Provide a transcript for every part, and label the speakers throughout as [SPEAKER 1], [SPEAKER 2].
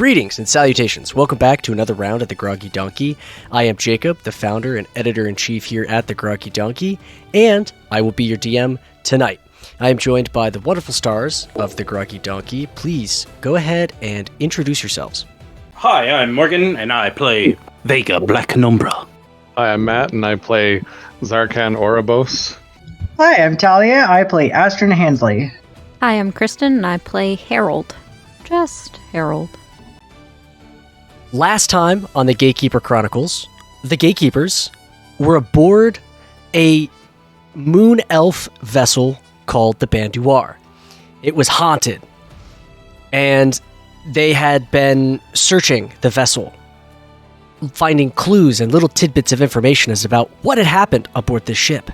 [SPEAKER 1] Greetings and salutations. Welcome back to another round of the Groggy Donkey. I am Jacob, the founder and editor-in-chief here at the Groggy Donkey, and I will be your DM tonight. I am joined by the wonderful stars of the Groggy Donkey. Please go ahead and introduce yourselves.
[SPEAKER 2] Hi, I'm Morgan, and I play Vega Black Numbra.
[SPEAKER 3] Hi, I'm Matt, and I play Zarkhan Oribos.
[SPEAKER 4] Hi, I'm Talia. I play Astryn Hansley.
[SPEAKER 5] Hi, I'm Kristen, and I play Harold. Just Harold.
[SPEAKER 1] Last time on the Gatekeeper Chronicles, the Gatekeepers were aboard a moon elf vessel called the Banduar. It was haunted, and they had been searching the vessel, finding clues and little tidbits of information as about what had happened aboard the ship.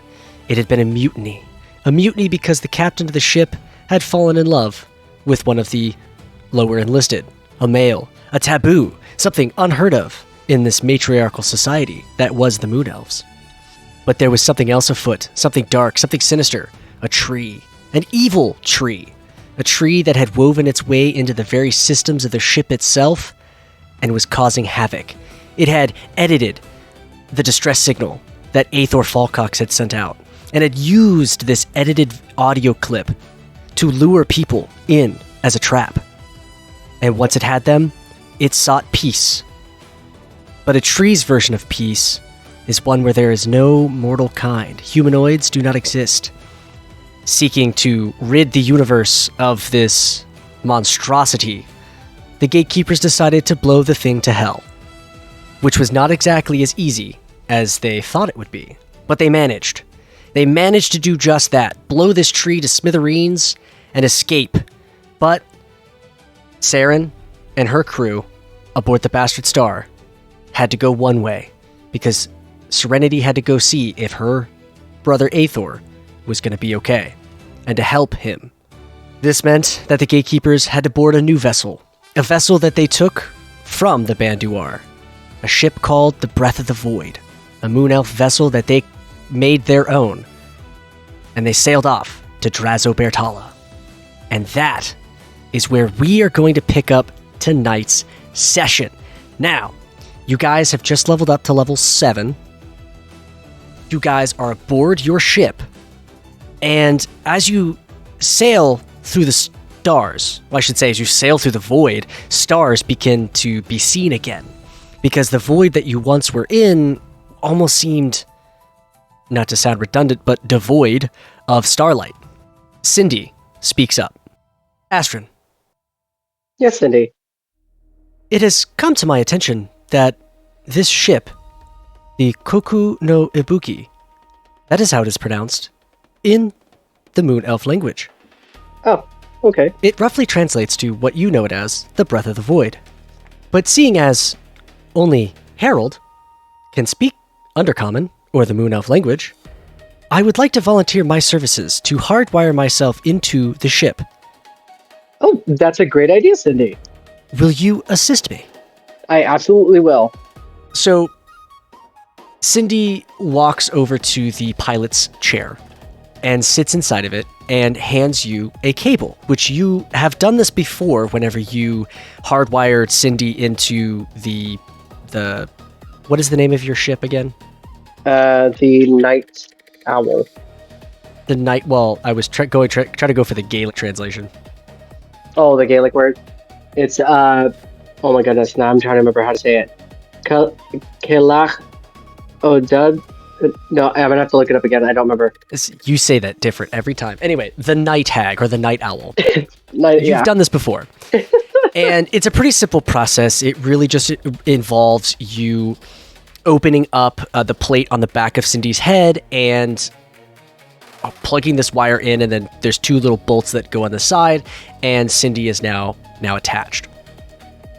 [SPEAKER 1] It had been a mutiny because the captain of the ship had fallen in love with one of the lower enlisted, a male, a taboo, something unheard of in this matriarchal society that was the Moon Elves. But there was something else afoot, something dark, something sinister, a tree, an evil tree, a tree that had woven its way into the very systems of the ship itself and was causing havoc. It had edited the distress signal that Eythor Falcox had sent out, and had used this edited audio clip to lure people in as a trap. And once it had them, it sought peace. But a tree's version of peace is one where there is no mortal kind. Humanoids do not exist. Seeking to rid the universe of this monstrosity, the Gatekeepers decided to blow the thing to hell, which was not exactly as easy as they thought it would be. But they managed. They managed to do just that, blow this tree to smithereens and escape. But Saren and her crew aboard the Bastard Star had to go one way, because Serenity had to go see if her brother Eythor was going to be okay, and to help him. This meant that the Gatekeepers had to board a new vessel, a vessel that they took from the Banduar, a ship called the Breath of the Void, a moon elf vessel that they made their own, and they sailed off to Drazo'Ber'Tala. And that is where we are going to pick up tonight's session. Now, you guys have just leveled up to level 7. You guys are aboard your ship, and as you sail through the stars, well, I should say as you sail through the void, stars begin to be seen again, because the void that you once were in almost seemed, not to sound redundant, but devoid of starlight. Cindy speaks up. Astryn.
[SPEAKER 6] Yes, Cindy.
[SPEAKER 1] It has come to my attention that this ship, the Koku no Ibuki, that is how it is pronounced, in the Moon Elf language.
[SPEAKER 6] Oh, okay.
[SPEAKER 1] It roughly translates to what you know it as, the Breath of the Void. But seeing as only Harold can speak Undercommon, or the Moon Elf language, I would like to volunteer my services to hardwire myself into the ship.
[SPEAKER 6] Oh, that's a great idea, Cindy.
[SPEAKER 1] Will you assist me?
[SPEAKER 6] I absolutely will.
[SPEAKER 1] So, Cindy walks over to the pilot's chair and sits inside of it and hands you a cable, which you have done this before whenever you hardwired Cindy into the what is the name of your ship again?
[SPEAKER 6] The Night Owl.
[SPEAKER 1] The night. Well, I was trying to go for the Gaelic translation.
[SPEAKER 6] Oh, the Gaelic word. It's oh my goodness. Now I'm trying to remember how to say it. Kelach Odud. No, I'm gonna have to look it up again. I don't remember.
[SPEAKER 1] You say that different every time. Anyway, the Night Hag or the Night Owl.
[SPEAKER 6] Yeah.
[SPEAKER 1] You've done this before. And it's a pretty simple process. It really just involves you opening up the plate on the back of Cindy's head and plugging this wire in, and then there's 2 little bolts that go on the side, and Cindy is now attached.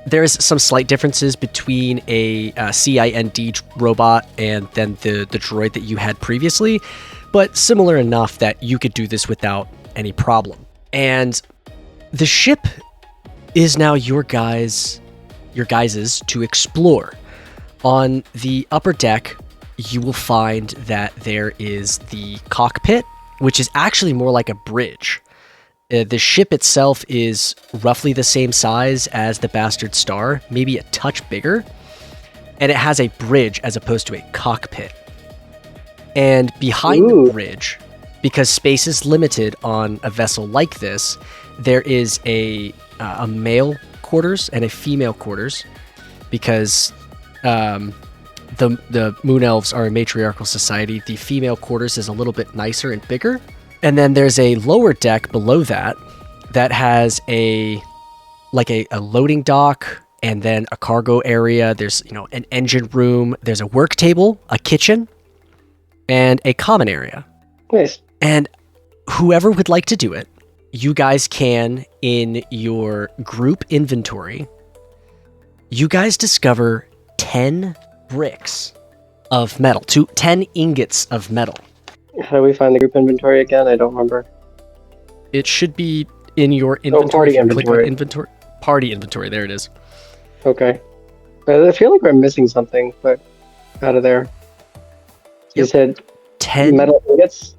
[SPEAKER 1] There's some slight differences between a CIND robot and then the droid that you had previously, but similar enough that you could do this without any problem. And the ship is now your guys's to explore. On the upper deck, you will find that there is the cockpit, which is actually more like a bridge. The ship itself is roughly the same size as the Bastard Star, maybe a touch bigger, and it has a bridge as opposed to a cockpit. And behind the bridge, because space is limited on a vessel like this, there is a male quarters and a female quarters, because the Moon Elves are a matriarchal society. The female quarters is a little bit nicer and bigger. And then there's a lower deck below that has a loading dock and then a cargo area. There's, an engine room. There's a work table, a kitchen, and a common area.
[SPEAKER 6] Nice.
[SPEAKER 1] And whoever would like to do it, you guys can, in your group inventory, you guys discover 10 bricks of metal, 10 ingots of metal.
[SPEAKER 6] How do we find the group inventory again? I don't remember.
[SPEAKER 1] It should be in your inventory.
[SPEAKER 6] Party inventory.
[SPEAKER 1] Click on inventory. Party inventory. There it is.
[SPEAKER 6] Okay. I feel like we're missing something, but out of there. You said
[SPEAKER 1] 10
[SPEAKER 6] metal ingots?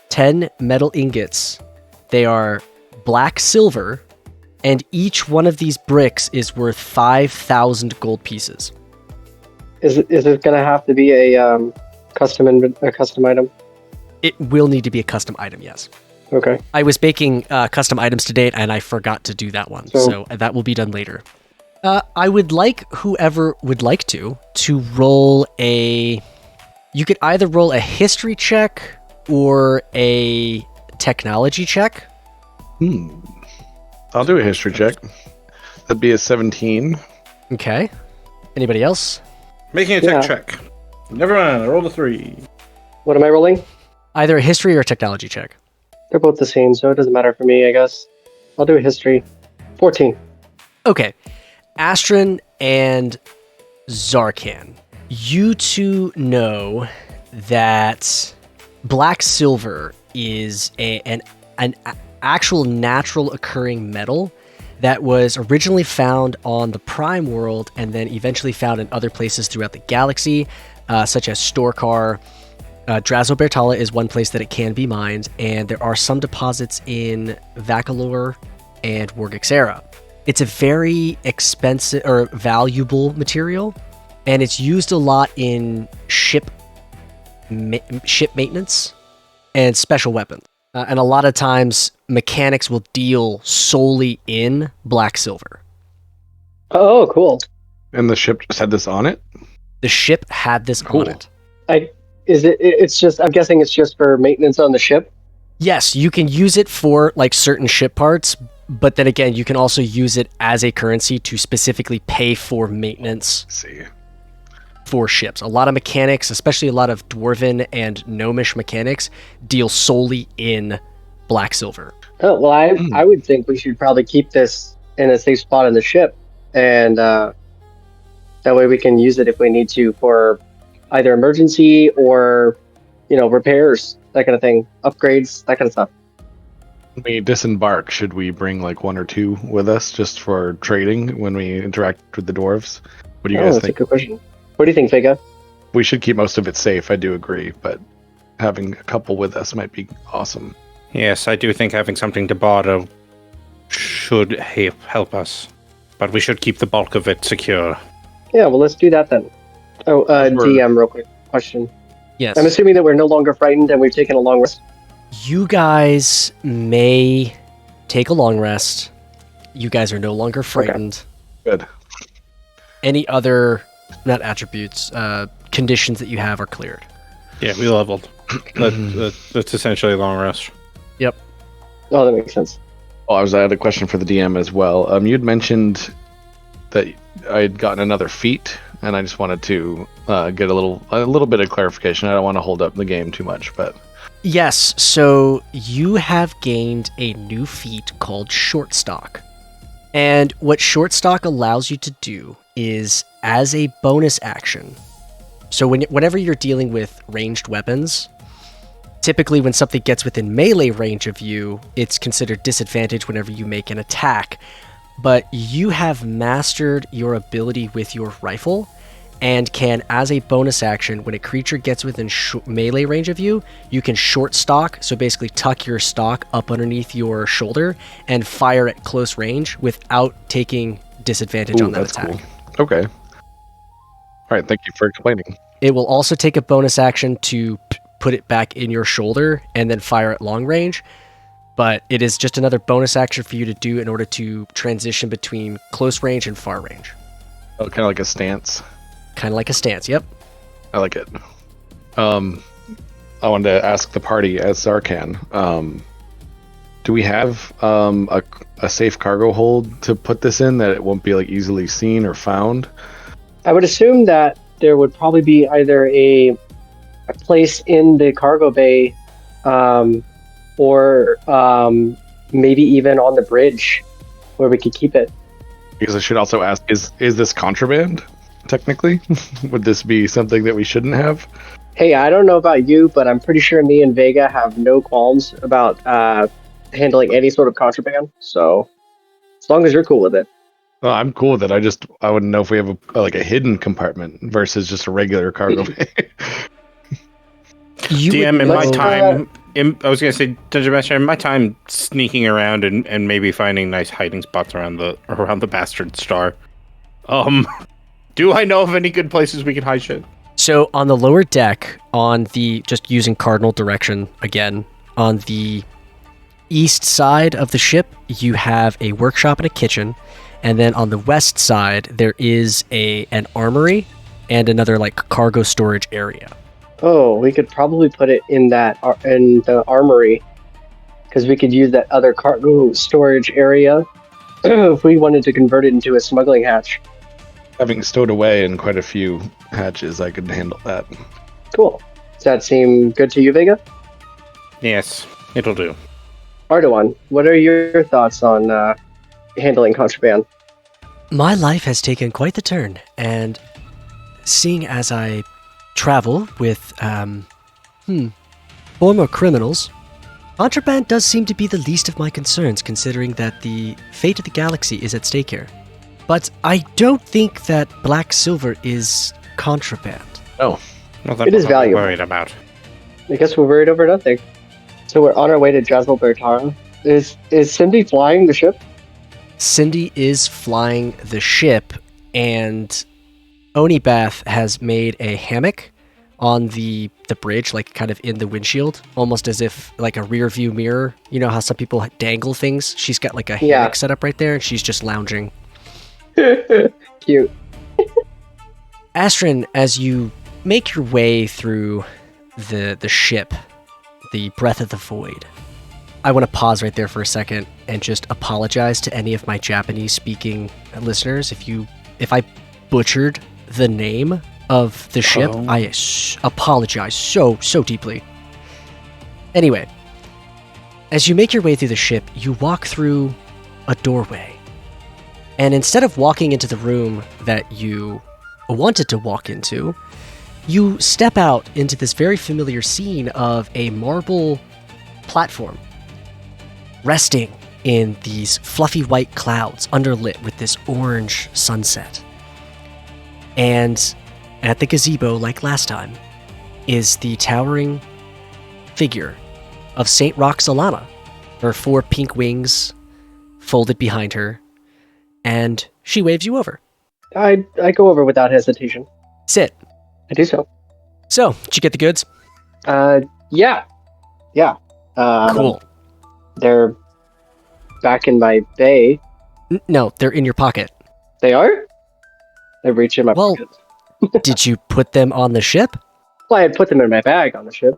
[SPEAKER 1] 10 metal ingots. They are black silver, and each one of these bricks is worth 5,000 gold pieces.
[SPEAKER 6] Is it going to have to be a custom item?
[SPEAKER 1] It will need to be a custom item, yes.
[SPEAKER 6] Okay.
[SPEAKER 1] I was making custom items to date, and I forgot to do that one, so that will be done later. I would like whoever would like to roll a... You could either roll a history check or a technology check.
[SPEAKER 3] I'll do a history check. That'd be a 17.
[SPEAKER 1] Okay. Anybody else?
[SPEAKER 2] Making a tech check. Never mind, I rolled a 3.
[SPEAKER 6] What am I rolling?
[SPEAKER 1] Either a history or a technology check.
[SPEAKER 6] They're both the same, so it doesn't matter for me, I guess. I'll do a history. 14.
[SPEAKER 1] Okay. Astryn and Zarkhan, you two know that black silver is an actual natural occurring metal that was originally found on the Prime World and then eventually found in other places throughout the galaxy, such as Storkar. Drazo'Ber'Tala is one place that it can be mined, and there are some deposits in Vacalor and Wargixera. It's a very expensive or valuable material, and it's used a lot in ship maintenance and special weapons. And a lot of times, mechanics will deal solely in black silver.
[SPEAKER 6] Oh, cool.
[SPEAKER 3] And the ship just had this on it?
[SPEAKER 1] The ship had this on it.
[SPEAKER 6] It's just, I'm guessing it's just for maintenance on the ship?
[SPEAKER 1] Yes, you can use it for like certain ship parts, but then again, you can also use it as a currency to specifically pay for maintenance for ships. A lot of mechanics, especially a lot of Dwarven and Gnomish mechanics, deal solely in black silver.
[SPEAKER 6] Oh, well, I would think we should probably keep this in a safe spot in the ship, and that way we can use it if we need to for either emergency or, repairs, that kind of thing, upgrades, that kind of stuff.
[SPEAKER 3] When we disembark, should we bring like one or two with us just for trading when we interact with the dwarves? What do you guys
[SPEAKER 6] That's
[SPEAKER 3] think?
[SPEAKER 6] a good question. What do you think, Vega?
[SPEAKER 3] We should keep most of it safe, I do agree, but having a couple with us might be awesome.
[SPEAKER 2] Yes, I do think having something to borrow should help us, but we should keep the bulk of it secure.
[SPEAKER 6] Yeah, well, let's do that then. Oh, DM, real quick question.
[SPEAKER 1] Yes.
[SPEAKER 6] I'm assuming that we're no longer frightened and we've taken a long rest.
[SPEAKER 1] You guys may take a long rest. You guys are no longer frightened.
[SPEAKER 3] Good.
[SPEAKER 1] Any other, not attributes, conditions that you have are cleared.
[SPEAKER 2] Yeah, we leveled. That's essentially a long rest.
[SPEAKER 1] Yep.
[SPEAKER 6] Oh, that makes sense.
[SPEAKER 3] Oh, I had a question for the DM as well. You'd mentioned that I had gotten another feat, and I just wanted to get a little bit of clarification. I don't want to hold up the game too much, but
[SPEAKER 1] yes. So you have gained a new feat called Short Stock, and what Short Stock allows you to do is, as a bonus action. So whenever you're dealing with ranged weapons, typically when something gets within melee range of you, it's considered disadvantage whenever you make an attack. But you have mastered your ability with your rifle, and can, as a bonus action, when a creature gets within melee range of you, you can short stock, so basically tuck your stock up underneath your shoulder and fire at close range without taking disadvantage on that attack.
[SPEAKER 3] Cool. Okay. All right, thank you for explaining.
[SPEAKER 1] It will also take a bonus action to put it back in your shoulder and then fire at long range, but it is just another bonus action for you to do in order to transition between close range and far range.
[SPEAKER 3] Oh, kind of like a stance.
[SPEAKER 1] Kind of like a stance, yep.
[SPEAKER 3] I like it. I wanted to ask the party as Zarkhan. Do we have a safe cargo hold to put this in that it won't be like easily seen or found?
[SPEAKER 6] I would assume that there would probably be either a place in the cargo bay, or maybe even on the bridge where we could keep it.
[SPEAKER 3] Because I should also ask, is this contraband, technically? Would this be something that we shouldn't have?
[SPEAKER 6] Hey, I don't know about you, but I'm pretty sure me and Vega have no qualms about handling any sort of contraband. So, as long as you're cool with it.
[SPEAKER 3] Well, I'm cool with it. I wouldn't know if we have a hidden compartment versus just a regular cargo bay.
[SPEAKER 2] DM, in my time, I was going to say, Dungeon Master, in my time sneaking around and maybe finding nice hiding spots around the bastard star. Do I know of any good places we can hide shit?
[SPEAKER 1] So on the lower deck, just using cardinal direction again, on the east side of the ship, you have a workshop and a kitchen. And then on the west side, there is an armory and another like cargo storage area.
[SPEAKER 6] Oh, we could probably put it in the armory, because we could use that other cargo storage area if we wanted to convert it into a smuggling hatch.
[SPEAKER 3] Having stowed away in quite a few hatches, I could handle that.
[SPEAKER 6] Cool. Does that seem good to you, Vega?
[SPEAKER 2] Yes, it'll do.
[SPEAKER 6] Ardawan, what are your thoughts on handling contraband?
[SPEAKER 1] My life has taken quite the turn, and seeing as I travel with former criminals, contraband does seem to be the least of my concerns, considering that the fate of the galaxy is at stake here. But I don't think that black silver is contraband.
[SPEAKER 3] Oh.
[SPEAKER 2] Well, that's
[SPEAKER 6] It is
[SPEAKER 2] what I'm
[SPEAKER 6] valuable.
[SPEAKER 2] worried about.
[SPEAKER 6] I guess we're worried over nothing. So we're on our way to Drazo'Ber'Tala. Is Cindy flying the ship?
[SPEAKER 1] Cindy is flying the ship, and Onibath has made a hammock on the bridge, like kind of in the windshield, almost as if like a rear view mirror. You know how some people dangle things? She's got like a hammock set up right there, and she's just lounging.
[SPEAKER 6] Cute.
[SPEAKER 1] Astryn, as you make your way through the ship, the breath of the void, I want to pause right there for a second and just apologize to any of my Japanese-speaking listeners. If I butchered the name of the ship, I apologize so deeply. Anyway, as you make your way through the ship, you walk through a doorway. And instead of walking into the room that you wanted to walk into, you step out into this very familiar scene of a marble platform resting in these fluffy white clouds underlit with this orange sunset. And at the gazebo, like last time, is the towering figure of Saint Roxalana, her 4 pink wings folded behind her, and she waves you over.
[SPEAKER 6] I go over without hesitation.
[SPEAKER 1] Sit.
[SPEAKER 6] I do so.
[SPEAKER 1] So, did you get the goods?
[SPEAKER 6] Yeah.
[SPEAKER 1] Cool.
[SPEAKER 6] They're back in my bay.
[SPEAKER 1] No, they're in your pocket.
[SPEAKER 6] They are? I reach in my pocket.
[SPEAKER 1] Did you put them on the ship?
[SPEAKER 6] Well, I had put them in my bag on the ship.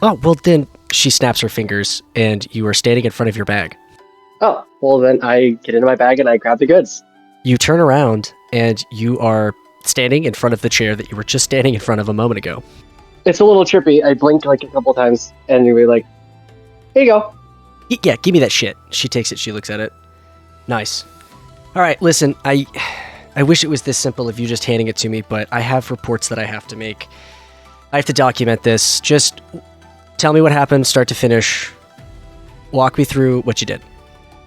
[SPEAKER 1] Oh, well then, she snaps her fingers, and you are standing in front of your bag.
[SPEAKER 6] Oh, well then I get into my bag and I grab the goods.
[SPEAKER 1] You turn around, and you are standing in front of the chair that you were just standing in front of a moment ago.
[SPEAKER 6] It's a little trippy. I blink like a couple times, and you're like, here you go.
[SPEAKER 1] Yeah, give me that shit. She takes it, she looks at it. Nice. Alright, listen, I wish it was this simple of you just handing it to me, but I have reports that I have to make. I have to document this. Just tell me what happened, start to finish. Walk me through what you did.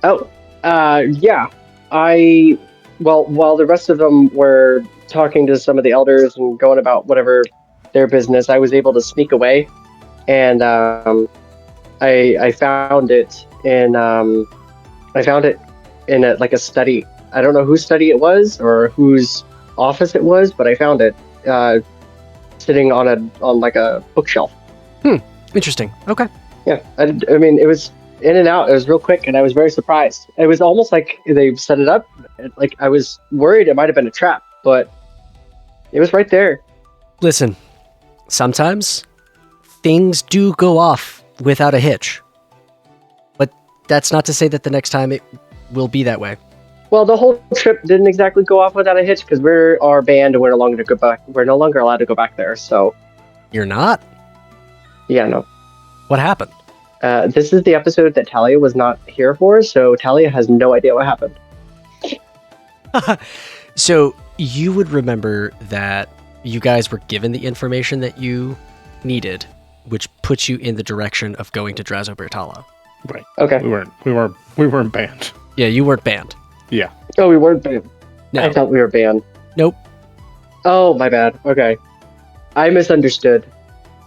[SPEAKER 6] Oh, yeah. I well, while the rest of them were talking to some of the elders and going about whatever their business, I was able to sneak away, and I found it in like a study. I don't know whose study it was or whose office it was, but I found it sitting on like a bookshelf.
[SPEAKER 1] Interesting. Okay.
[SPEAKER 6] Yeah, I mean, it was in and out. It was real quick, and I was very surprised. It was almost like they set it up. Like I was worried it might have been a trap, but it was right there.
[SPEAKER 1] Listen, sometimes things do go off without a hitch. But that's not to say that the next time it will be that way.
[SPEAKER 6] Well, the whole trip didn't exactly go off without a hitch because we're our band and we're no longer allowed to go back there. So
[SPEAKER 1] You're not?
[SPEAKER 6] yeah, no.
[SPEAKER 1] What happened?
[SPEAKER 6] This is the episode that Talia was not here for, so Talia has no idea what happened.
[SPEAKER 1] So you would remember that you guys were given the information that you needed, which puts you in the direction of going to Drazo'Ber'Tala.
[SPEAKER 2] Right.
[SPEAKER 6] Okay.
[SPEAKER 2] We weren't banned.
[SPEAKER 1] Yeah, you weren't banned.
[SPEAKER 2] Yeah.
[SPEAKER 6] Oh, we weren't banned.
[SPEAKER 1] No.
[SPEAKER 6] I thought we were banned.
[SPEAKER 1] Nope.
[SPEAKER 6] Oh, my bad. Okay. I misunderstood.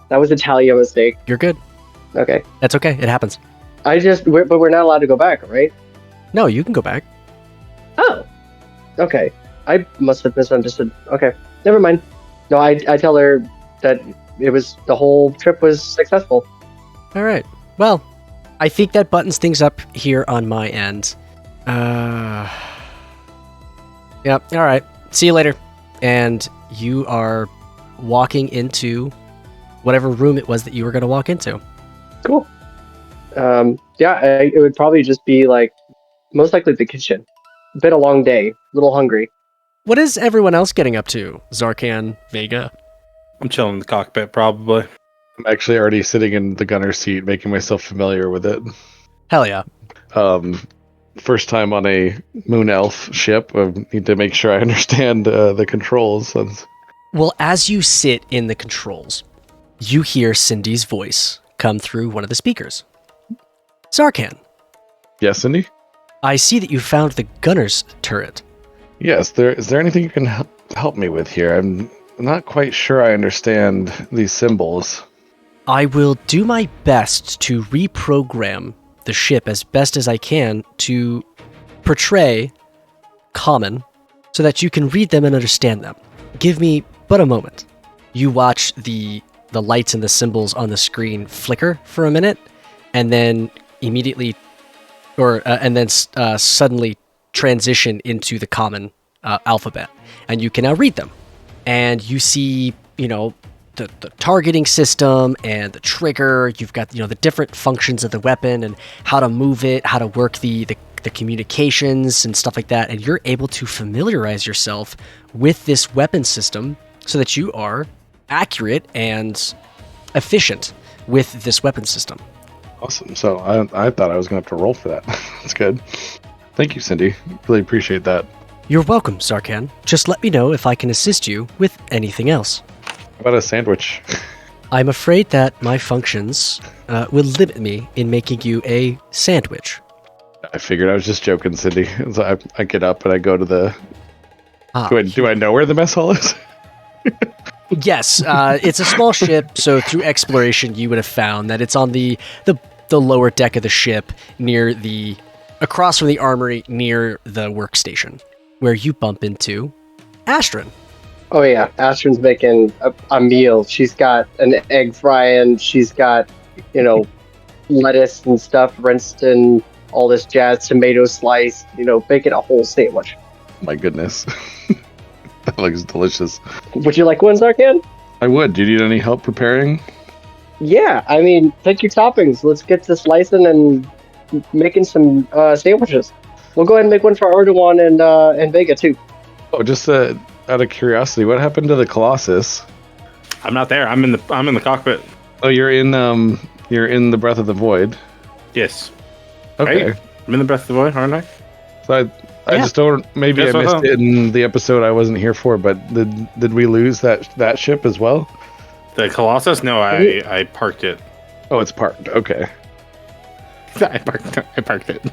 [SPEAKER 6] That was a Talia mistake.
[SPEAKER 1] You're good.
[SPEAKER 6] Okay.
[SPEAKER 1] That's okay. It happens.
[SPEAKER 6] But we're not allowed to go back, right?
[SPEAKER 1] No, you can go back.
[SPEAKER 6] Oh. Okay. I must have misunderstood. Okay. Never mind. No, I tell her that the whole trip was successful.
[SPEAKER 1] All right. Well, I think that buttons things up here on my end. Yep. All right. See you later. And you are walking into whatever room it was that you were going to walk into.
[SPEAKER 6] Cool. It would probably just be like most likely the kitchen. Been a long day. A little hungry.
[SPEAKER 1] What is everyone else getting up to? Zarkhan, Vega?
[SPEAKER 2] I'm chilling in the cockpit, probably.
[SPEAKER 3] I'm actually already sitting in the gunner seat, making myself familiar with it.
[SPEAKER 1] Hell yeah.
[SPEAKER 3] First time on a moon elf ship. I need to make sure I understand the controls.
[SPEAKER 1] Well, as you sit in the controls, you hear Cindy's voice come through one of the speakers. Zarkhan,
[SPEAKER 3] Yes, Cindy?
[SPEAKER 1] I see that you found the gunner's turret.
[SPEAKER 3] Yes, is there anything you can help me with here? I'm not quite sure I understand these symbols.
[SPEAKER 1] I will do my best to reprogram the ship as best as I can to portray common so that you can read them and understand them. Give me but a moment. You watch the lights and the symbols on the screen flicker for a minute, and then immediately, suddenly transition into the common alphabet, and you can now read them. And you see, the targeting system and the trigger. You've got, the different functions of the weapon and how to move it, how to work the communications and stuff like that. And you're able to familiarize yourself with this weapon system so that you are accurate and efficient with this weapon system.
[SPEAKER 3] Awesome. So I thought I was going to have to roll for that. That's good. Thank you, Cindy. Really appreciate that.
[SPEAKER 1] You're welcome, Zarkhan. Just let me know if I can assist you with anything else.
[SPEAKER 3] How about a sandwich?
[SPEAKER 1] I'm afraid that my functions will limit me in making you a sandwich.
[SPEAKER 3] I figured I was just joking, Cindy. So I get up and I go to the... Do I know where the mess hall is?
[SPEAKER 1] Yes, it's a small ship, so through exploration you would have found that it's on the lower deck of the ship across from the armory near the workstation, where you bump into Astryn.
[SPEAKER 6] Oh yeah, Astryn's making a meal. She's got an egg frying. She's got, lettuce and stuff rinsed and all this jazz, tomato sliced, making a whole sandwich.
[SPEAKER 3] My goodness. That looks delicious.
[SPEAKER 6] Would you like one, Zarkhan?
[SPEAKER 3] I would. Do you need any help preparing?
[SPEAKER 6] Yeah, I mean, take your toppings. Let's get to slicing and making some sandwiches. We'll go ahead and make one for Ardawan and Vega too.
[SPEAKER 3] Oh, just out of curiosity, what happened to the Colossus?
[SPEAKER 2] I'm not there. I'm in the cockpit.
[SPEAKER 3] Oh, you're in the Breath of the Void.
[SPEAKER 2] Yes.
[SPEAKER 3] Okay.
[SPEAKER 2] Right? I'm in the Breath of the Void, aren't I?
[SPEAKER 3] So I just don't. Maybe I missed it in the episode I wasn't here for. But did we lose that ship as well?
[SPEAKER 2] The Colossus? No, I parked it.
[SPEAKER 3] Oh, it's parked. Okay.
[SPEAKER 2] I parked it.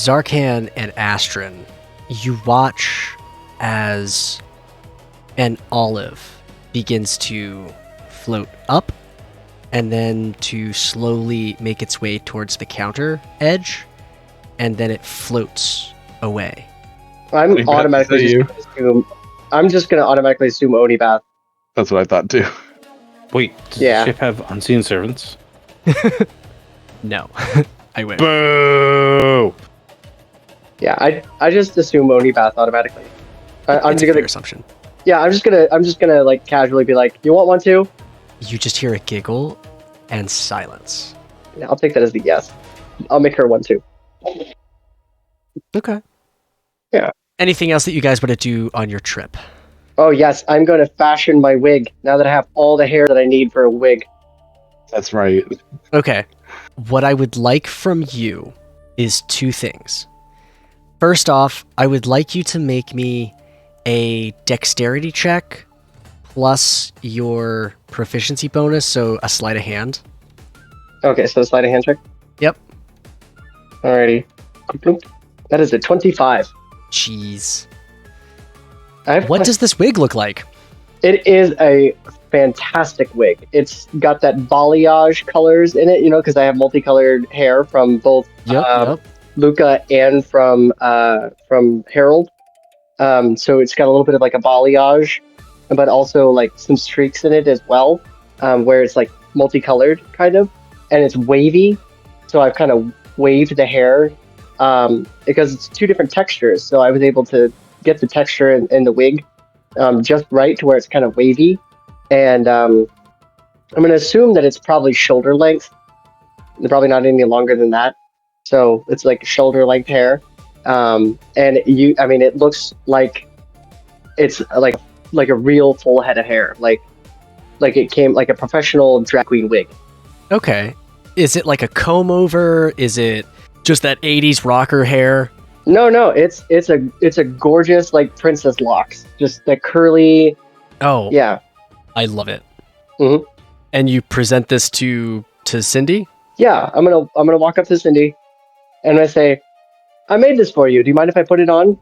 [SPEAKER 1] Zarkhan and Astryn, you watch as an olive begins to float up and then to slowly make its way towards the counter edge, and then it floats away.
[SPEAKER 6] I'm
[SPEAKER 3] Wait,
[SPEAKER 6] automatically
[SPEAKER 3] is that
[SPEAKER 6] just gonna automatically assume Onibath.
[SPEAKER 3] That's what I thought too.
[SPEAKER 2] Wait, does
[SPEAKER 6] Yeah.
[SPEAKER 2] the ship have unseen servants?
[SPEAKER 1] No, I wish.
[SPEAKER 2] Boo!
[SPEAKER 6] Yeah, I just assume Onibath automatically. I'm
[SPEAKER 1] It's
[SPEAKER 6] just
[SPEAKER 1] a fair
[SPEAKER 6] gonna
[SPEAKER 1] assumption.
[SPEAKER 6] yeah, I'm just gonna like casually be like, you want one too?
[SPEAKER 1] You just hear a giggle and silence.
[SPEAKER 6] Yeah, I'll take that as the yes. I'll make her one too.
[SPEAKER 1] Okay.
[SPEAKER 6] Yeah.
[SPEAKER 1] Anything else that you guys want to do on your trip?
[SPEAKER 6] Oh yes, I'm going to fashion my wig now that I have all the hair that I need for a wig.
[SPEAKER 3] That's right.
[SPEAKER 1] Okay. What I would like from you is two things. First off, I would like you to make me a dexterity check plus your proficiency bonus, so a sleight of hand.
[SPEAKER 6] Okay, so sleight of hand check.
[SPEAKER 1] Yep.
[SPEAKER 6] Alrighty. That is a 25.
[SPEAKER 1] Jeez.
[SPEAKER 6] I have
[SPEAKER 1] What does this wig look like?
[SPEAKER 6] It is a fantastic wig. It's got that balayage colors in it, because I have multicolored hair from both
[SPEAKER 1] Yep.
[SPEAKER 6] Luca and from Harold. So it's got a little bit of like a balayage, but also like some streaks in it as well, where it's like multicolored kind of, and it's wavy. So I've kind of waved the hair because it's two different textures. So I was able to get the texture in the wig just right to where it's kind of wavy. And I'm going to assume that it's probably shoulder length. They're probably not any longer than that. So it's like shoulder length hair. And it looks like it's like a real full head of hair. Like it came like a professional drag queen wig.
[SPEAKER 1] Okay. Is it like a comb over? Is it just that 80s rocker hair?
[SPEAKER 6] No, it's a gorgeous like princess locks. Just the curly.
[SPEAKER 1] Oh,
[SPEAKER 6] Yeah.
[SPEAKER 1] I love it.
[SPEAKER 6] Mhm.
[SPEAKER 1] And you present this to Cindy?
[SPEAKER 6] Yeah, I'm gonna walk up to Cindy, and I say, "I made this for you. Do you mind if I put it on?"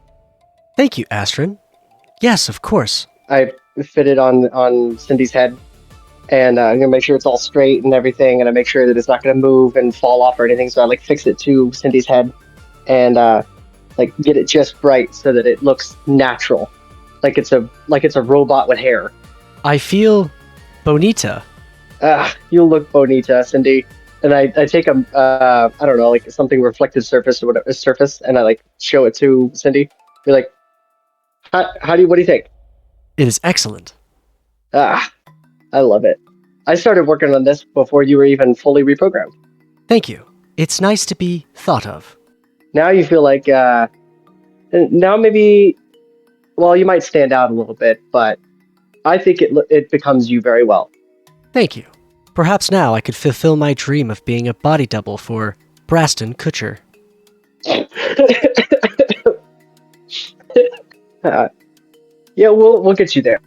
[SPEAKER 1] Thank you, Astryn. Yes, of course.
[SPEAKER 6] I fit it on Cindy's head, and I'm gonna make sure it's all straight and everything, and I make sure that it's not gonna move and fall off or anything. So I like fix it to Cindy's head, and like get it just right so that it looks natural, like it's a robot with hair.
[SPEAKER 1] I feel bonita.
[SPEAKER 6] You look bonita, Cindy. And I take a I don't know, like something reflective surface or whatever surface, and I like show it to Cindy. Be like, what do you think?
[SPEAKER 1] It is excellent.
[SPEAKER 6] I love it. I started working on this before you were even fully reprogrammed.
[SPEAKER 1] Thank you. It's nice to be thought of.
[SPEAKER 6] Now you feel like now maybe, well, you might stand out a little bit, but I think it becomes you very well.
[SPEAKER 1] Thank you. Perhaps now I could fulfill my dream of being a body double for Braston Kutcher.
[SPEAKER 6] Yeah, we'll get you there.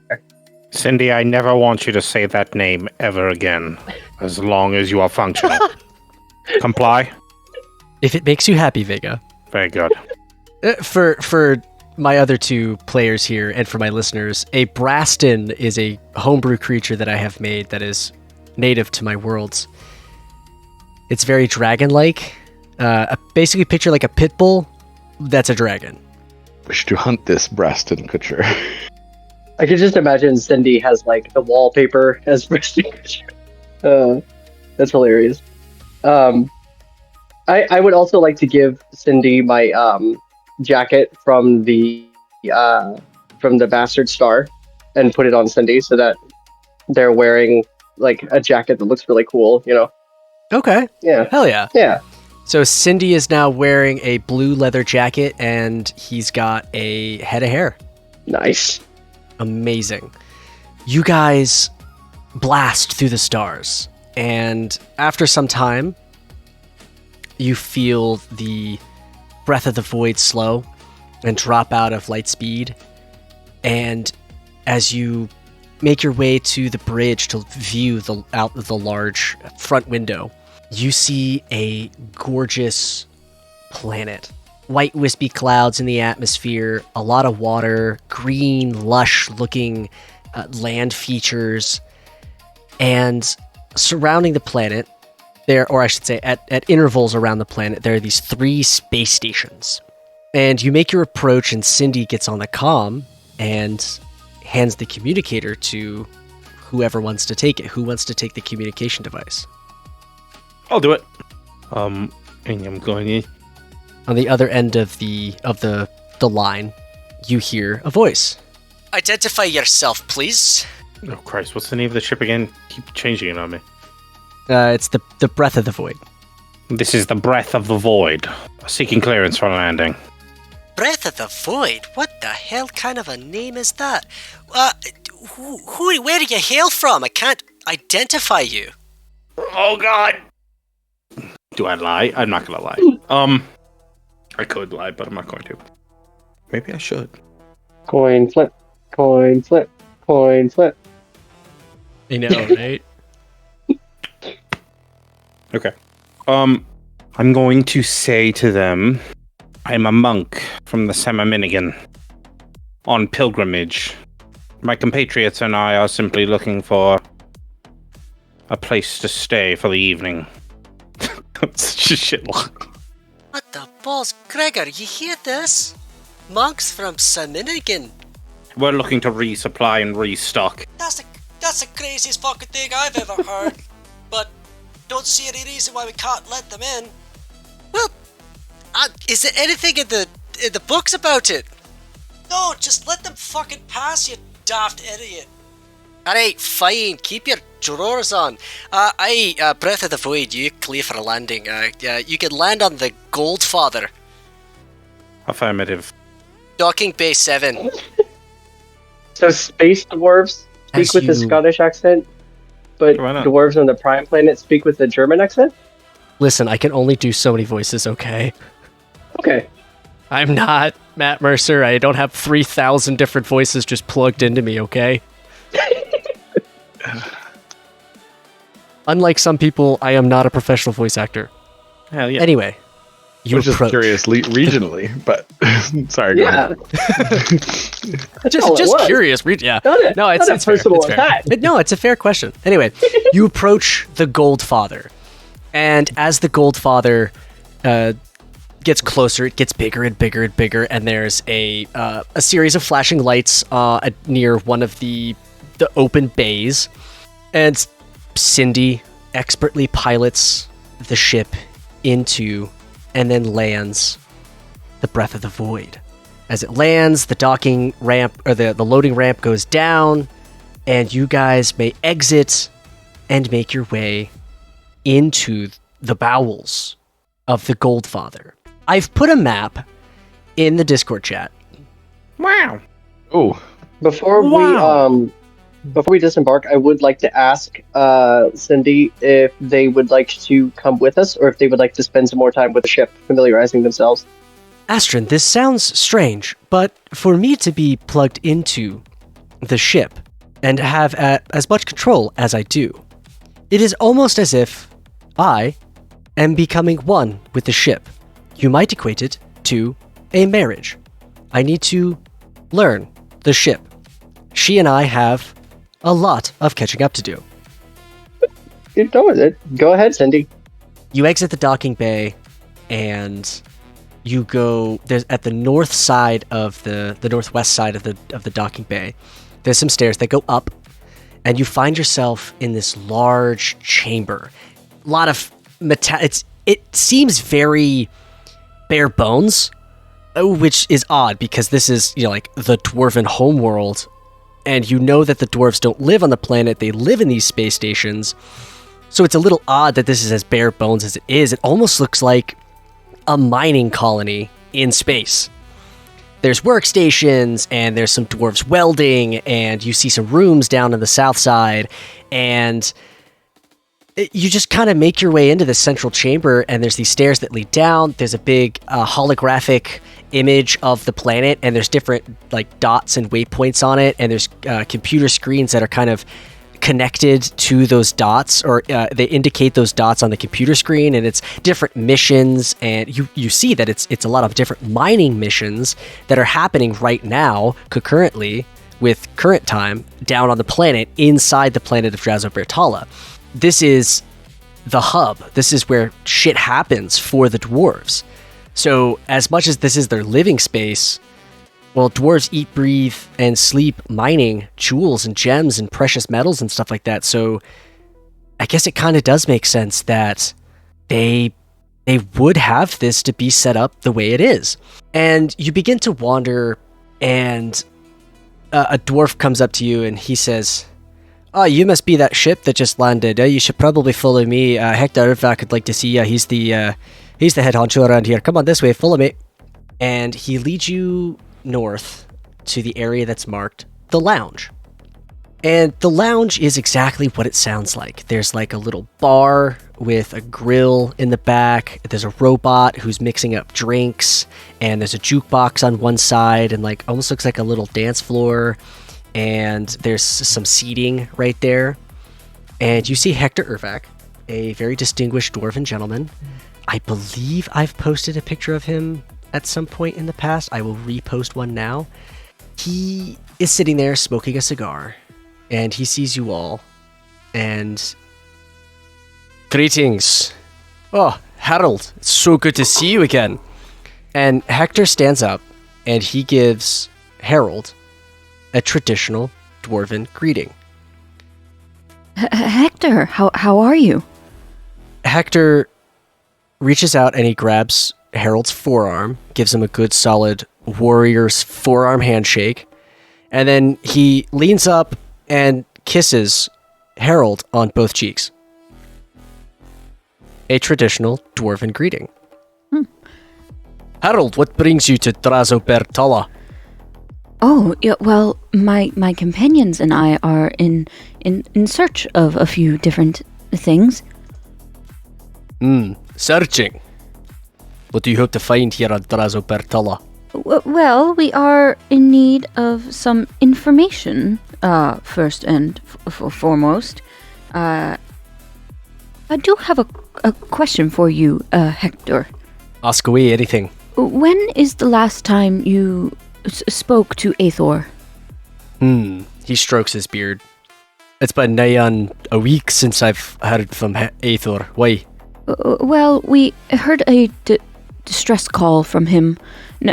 [SPEAKER 2] Cindy, I never want you to say that name ever again, as long as you are functional. Comply?
[SPEAKER 1] If it makes you happy, Vega.
[SPEAKER 2] Very good.
[SPEAKER 1] For my other two players here and for my listeners, a Braston is a homebrew creature that I have made that is native to my worlds. It's very dragon-like. Basically picture like a pit bull that's a dragon.
[SPEAKER 3] Wish to hunt this Braston Kutcher.
[SPEAKER 6] I could just imagine Cindy has like the wallpaper as Braston Kutcher. That's hilarious. I would also like to give Cindy my jacket from the Bastard Star and put it on Cindy so that they're wearing like a jacket that looks really cool,
[SPEAKER 1] Okay.
[SPEAKER 6] Yeah.
[SPEAKER 1] Hell yeah.
[SPEAKER 6] Yeah.
[SPEAKER 1] So Cindy is now wearing a blue leather jacket and he's got a head of hair.
[SPEAKER 6] Nice.
[SPEAKER 1] Amazing. You guys blast through the stars, and after some time, you feel the breath of the void slow and drop out of light speed. And as you make your way to the bridge to view out of the large front window, you see a gorgeous planet white wispy clouds in the atmosphere, a lot of water, green, lush-looking land features, and surrounding the planet, or I should say, at intervals around the planet, there are these 3 space stations. And you make your approach, and Cindy gets on the comm and hands the communicator to whoever wants to take it. Who wants to take the communication device?
[SPEAKER 2] I'll do it. And I'm going in.
[SPEAKER 1] On the other end of the line, you hear a voice. Identify yourself, please.
[SPEAKER 2] Oh, Christ. What's the name of the ship again? Keep changing it on me.
[SPEAKER 1] It's the Breath of the Void.
[SPEAKER 2] This is the Breath of the Void. Seeking clearance for landing.
[SPEAKER 1] Breath of the Void? What the hell kind of a name is that? Where do you hail from? I can't identify you.
[SPEAKER 2] Oh, God. Do I lie? I'm not gonna lie. I could lie, but I'm not going to. Maybe I should.
[SPEAKER 6] Coin flip. Coin flip. Coin flip.
[SPEAKER 1] I know, right?
[SPEAKER 2] Okay. I'm going to say to them, I'm a monk from the Semiminigan on pilgrimage. My compatriots and I are simply looking for a place to stay for the evening. That's such a shit look.
[SPEAKER 1] What the balls? Gregor, you hear this? Monks from Seminigan.
[SPEAKER 2] We're looking to resupply and restock.
[SPEAKER 1] That's the craziest fucking thing I've ever heard. But don't see any reason why we can't let them in. Well, is there anything in the books about it? No, just let them fucking pass, you daft idiot. Alright, fine. Keep your drawers on. Breath of the Void, you clear for a landing. You can land on the Goldfather.
[SPEAKER 2] Affirmative.
[SPEAKER 1] Docking Bay 7.
[SPEAKER 6] So space dwarves speak with a Scottish accent, but dwarves on the prime planet speak with a German accent?
[SPEAKER 1] Listen, I can only do so many voices, okay?
[SPEAKER 6] Okay.
[SPEAKER 1] I'm not Matt Mercer. I don't have 3,000 different voices just plugged into me, okay? Unlike some people, I am not a professional voice actor.
[SPEAKER 2] Hell yeah.
[SPEAKER 1] Anyway, you
[SPEAKER 3] Which
[SPEAKER 1] approach.
[SPEAKER 3] is curious regionally, but sorry. Go
[SPEAKER 6] Yeah.
[SPEAKER 3] ahead.
[SPEAKER 1] just curious. Yeah. No, it's
[SPEAKER 6] a personal
[SPEAKER 1] fair.
[SPEAKER 6] attack.
[SPEAKER 1] No, it's a fair question. Anyway, you approach the Goldfather, and as the Goldfather gets closer, it gets bigger and bigger and bigger, and there's a series of flashing lights near one of the open bays, and Cindy expertly pilots the ship into and then lands the Breath of the Void. As it lands, the docking ramp, or the loading ramp goes down, and you guys may exit and make your way into the bowels of the Goldfather. I've put a map in the Discord chat.
[SPEAKER 2] Wow.
[SPEAKER 3] Oh,
[SPEAKER 6] Before we disembark, I would like to ask Cindy if they would like to come with us, or if they would like to spend some more time with the ship, familiarizing themselves.
[SPEAKER 1] Astryn, this sounds strange, but for me to be plugged into the ship and have as much control as I do, it is almost as if I am becoming one with the ship. You might equate it to a marriage. I need to learn the ship. She and I have a lot of catching up to do.
[SPEAKER 6] You know it. Go ahead, Cindy.
[SPEAKER 1] You exit the docking bay, and you go. There's at the north side of the northwest side of the docking bay. There's some stairs that go up, and you find yourself in this large chamber. A lot of it seems very bare bones, which is odd because this is like the Dwarven homeworld. And you know that the dwarves don't live on the planet, they live in these space stations. So it's a little odd that this is as bare bones as it is. It almost looks like a mining colony in space. There's workstations, and there's some dwarves welding, and you see some rooms down on the south side, and you just kind of make your way into the central chamber, and there's these stairs that lead down. There's a big holographic image of the planet, and there's different like dots and waypoints on it, and there's computer screens that are kind of connected to those dots, or they indicate those dots on the computer screen, and it's different missions, and you see that it's a lot of different mining missions that are happening right now concurrently with current time down on the planet, inside the planet of Drazo'Ber'Tala. This is the hub. This is where shit happens for the dwarves. So as much as this is their living space, well, dwarves eat, breathe, and sleep mining jewels and gems and precious metals and stuff like that. So I guess it kind of does make sense that they would have this to be set up the way it is. And you begin to wander, and a dwarf comes up to you and he says, "Oh, you must be that ship that just landed. You should probably follow me. Hector Urvak would like to see you. He's the head honcho around here. Come on this way, follow me." And he leads you north to the area that's marked the lounge. And the lounge is exactly what it sounds like. There's like a little bar with a grill in the back. There's a robot who's mixing up drinks, and there's a jukebox on one side, and like almost looks like a little dance floor. And there's some seating right there. And you see Hector Urvak, a very distinguished dwarven gentleman. I believe I've posted a picture of him at some point in the past. I will repost one now. He is sitting there smoking a cigar, and he sees you all, and... "Greetings. Oh, Harold, it's so good to see you again." And Hector stands up, and he gives Harold a traditional dwarven greeting.
[SPEAKER 5] Hector, how are you?
[SPEAKER 1] Hector reaches out and he grabs Harold's forearm, gives him a good solid warrior's forearm handshake, and then he leans up and kisses Harold on both cheeks. A traditional dwarven greeting. "Harold, what brings you to Drazo'Ber'Tala?"
[SPEAKER 5] Oh, yeah, well, my companions and I are in search of a few different things.
[SPEAKER 1] Searching. What do you hope to find here on Drazo'Ber'Tala?
[SPEAKER 5] Well, we are in need of some information, first and foremost. I do have a question for you, Hector.
[SPEAKER 1] Ask away, anything.
[SPEAKER 5] When is the last time you spoke to Eythor?
[SPEAKER 1] He strokes his beard. It's been nigh on a week since I've heard from Eythor. Why?
[SPEAKER 5] Well, we heard a distress call from him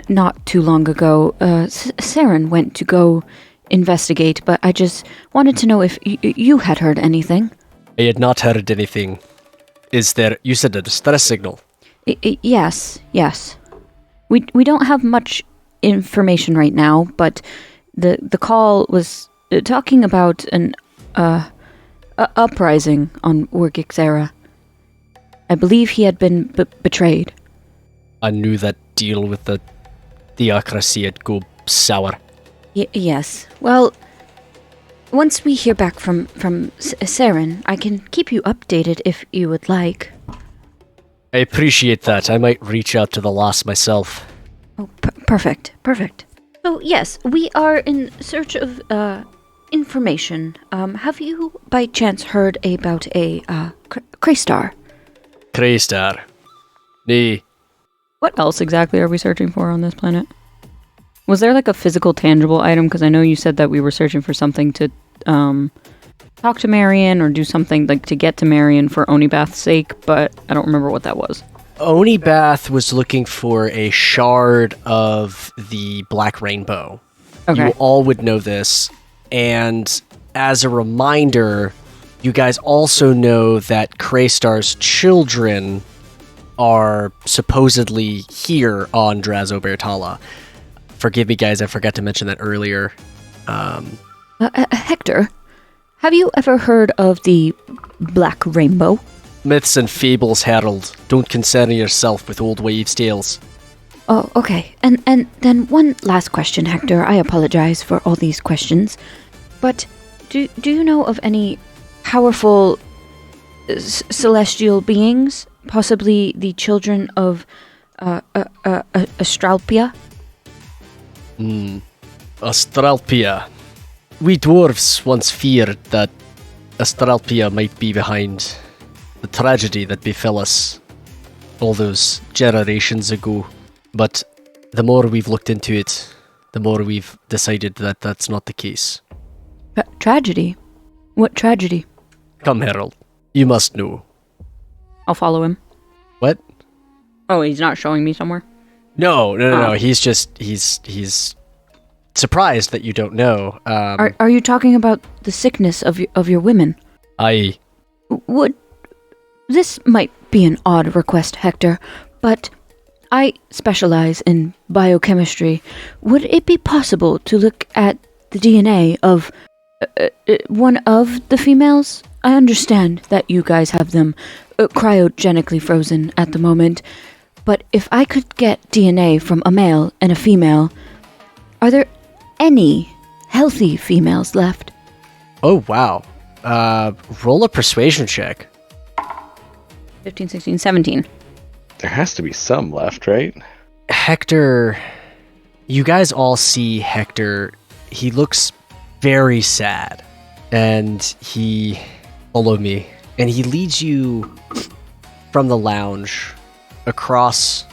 [SPEAKER 5] not too long ago. Saren went to go investigate, but I just wanted to know if you had heard anything.
[SPEAKER 1] I had not heard anything. Is there... You said a distress signal?
[SPEAKER 5] Yes. We don't have much information right now, but the call was talking about an uprising on Urgixera. I believe he had been betrayed.
[SPEAKER 1] I knew that deal with the theocracy had go sour.
[SPEAKER 5] Yes. Well, once we hear back from Saren, I can keep you updated if you would like.
[SPEAKER 1] I appreciate that. I might reach out to the lost myself.
[SPEAKER 5] Oh, perfect. So, yes, we are in search of information. Have you, by chance, heard about a Kraystar?
[SPEAKER 1] Kraystar? Nee.
[SPEAKER 5] What else exactly are we searching for on this planet? Was there like a physical, tangible item? Because I know you said that we were searching for something to talk to Marion or do something like to get to Marion for Onibath's sake, but I don't remember what that was.
[SPEAKER 1] Onibath was looking for a shard of the Black Rainbow.
[SPEAKER 5] Okay.
[SPEAKER 1] You all would know this. And as a reminder, you guys also know that Kraystar's children are supposedly here on Drazo'Ber'Tala. Forgive me, guys, I forgot to mention that earlier.
[SPEAKER 5] Hector, have you ever heard of the Black Rainbow?
[SPEAKER 1] Myths and fables, Harold. Don't concern yourself with old wives' tales.
[SPEAKER 5] Oh, okay. And then one last question, Hector. I apologize for all these questions. But do you know of any powerful celestial beings? Possibly the children of Astralpia?
[SPEAKER 1] Astralpia. We dwarves once feared that Astralpia might be behind the tragedy that befell us all those generations ago. But the more we've looked into it, the more we've decided that that's not the case.
[SPEAKER 5] Tragedy? What tragedy?
[SPEAKER 1] Come, Harold. You must know.
[SPEAKER 5] I'll follow him.
[SPEAKER 1] What?
[SPEAKER 5] Oh, he's not showing me somewhere?
[SPEAKER 1] No. He's surprised that you don't know.
[SPEAKER 5] Are you talking about the sickness of your women?
[SPEAKER 1] Aye.
[SPEAKER 5] This might be an odd request, Hector, but I specialize in biochemistry. Would it be possible to look at the DNA of one of the females? I understand that you guys have them cryogenically frozen at the moment, but if I could get DNA from a male and a female, are there any healthy females left?
[SPEAKER 1] Oh, wow. Roll a persuasion check.
[SPEAKER 5] 15, 16, 17.
[SPEAKER 3] There has to be some left, right?
[SPEAKER 1] Hector, you guys all see Hector. He looks very sad, and he follow me, and he leads you from the lounge across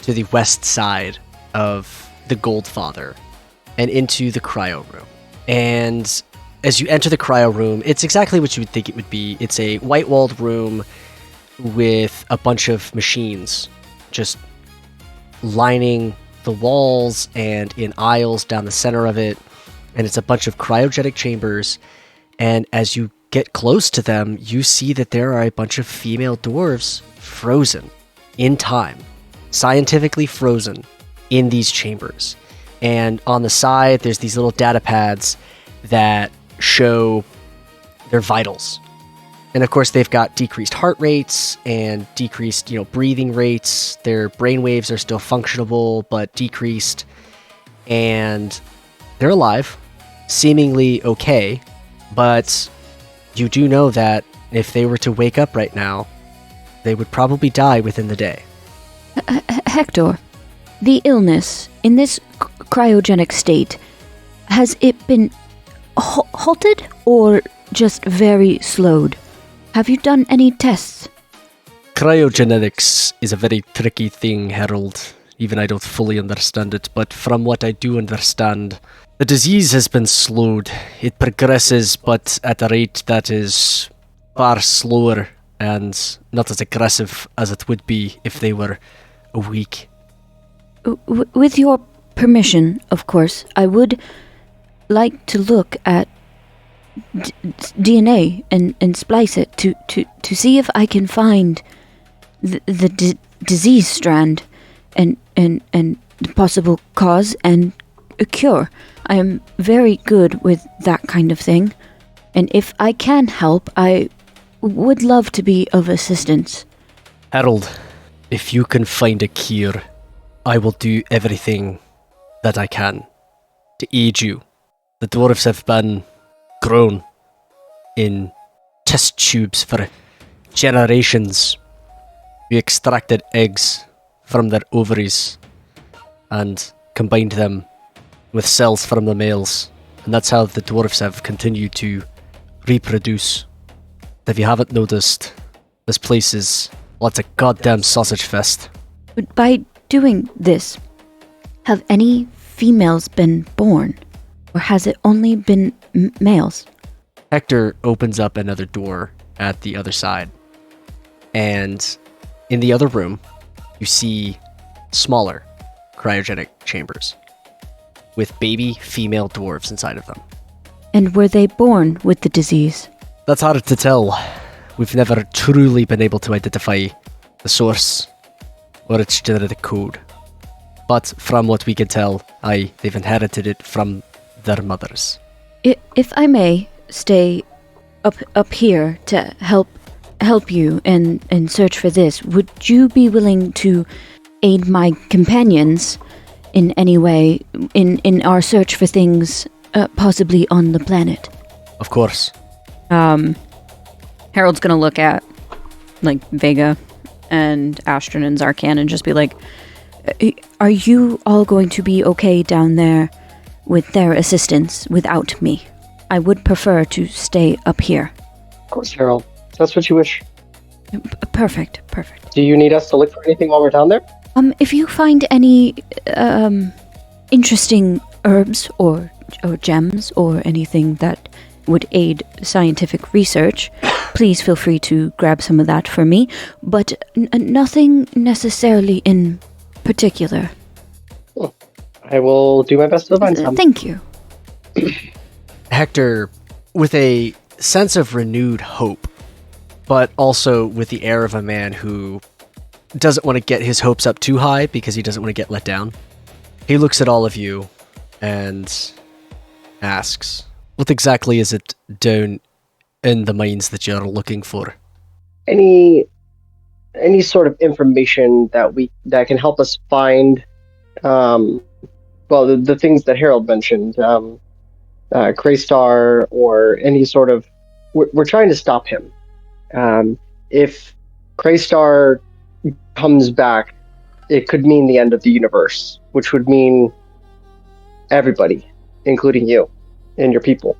[SPEAKER 1] to the west side of the Goldfather and into the cryo room. And as you enter the cryo room, it's exactly what you would think it would be. It's a white-walled room with a bunch of machines just lining the walls and in aisles down the center of it. And it's a bunch of cryogenic chambers. And as you get close to them, you see that there are a bunch of female dwarves frozen in time, scientifically frozen in these chambers. And on the side, there's these little data pads that show their vitals. And of course, they've got decreased heart rates and decreased, breathing rates. Their brain waves are still functionable, but decreased. And they're alive, seemingly okay. But you do know that if they were to wake up right now, they would probably die within the day.
[SPEAKER 5] Hector, the illness in this cryogenic state, has it been halted or just very slowed? Have you done any tests?
[SPEAKER 1] Cryogenetics is a very tricky thing, Harold. Even I don't fully understand it, but from what I do understand, the disease has been slowed. It progresses, but at a rate that is far slower and not as aggressive as it would be if they were weak.
[SPEAKER 5] With your permission, of course, I would like to look at DNA and splice it to see if I can find the disease strand and the possible cause and a cure. I am very good with that kind of thing, and if I can help, I would love to be of assistance.
[SPEAKER 1] Harold, if you can find a cure, I will do everything that I can to aid you. The dwarves have been grown in test tubes for generations. We extracted eggs from their ovaries and combined them with cells from the males, and that's how the dwarves have continued to reproduce. If you haven't noticed, this place is, well, it's a goddamn sausage fest.
[SPEAKER 5] But by doing this, have any females been born? Or has it only been males?
[SPEAKER 1] Hector opens up another door at the other side. And in the other room, you see smaller cryogenic chambers with baby female dwarves inside of them.
[SPEAKER 5] And were they born with the disease?
[SPEAKER 1] That's hard to tell. We've never truly been able to identify the source or its genetic code. But from what we can tell, they've inherited it from their mothers.
[SPEAKER 5] If I may stay up here to help you and search for this, would you be willing to aid my companions in any way in our search for things possibly on the planet?
[SPEAKER 1] Of course.
[SPEAKER 5] Harold's gonna look at Vega and Astryn and Zarkhan and just be like, are you all going to be okay down there with their assistance without me? I would prefer to stay up here.
[SPEAKER 6] course, Harold. That's what you wish.
[SPEAKER 5] Perfect.
[SPEAKER 6] Do you need us to look for anything while we're down there?
[SPEAKER 5] If you find any interesting herbs or gems or anything that would aid scientific research, please feel free to grab some of that for me, but nothing necessarily in particular.
[SPEAKER 6] I will do my best to find some.
[SPEAKER 5] Thank you.
[SPEAKER 1] Hector, with a sense of renewed hope, but also with the air of a man who doesn't want to get his hopes up too high because he doesn't want to get let down, he looks at all of you and asks, what exactly is it down in the mines that you're looking for?
[SPEAKER 6] Any sort of information that can help us find, the things that Harold mentioned, Kraystar, or any sort of. We're trying to stop him. If Kraystar comes back, it could mean the end of the universe, which would mean everybody, including you and your people.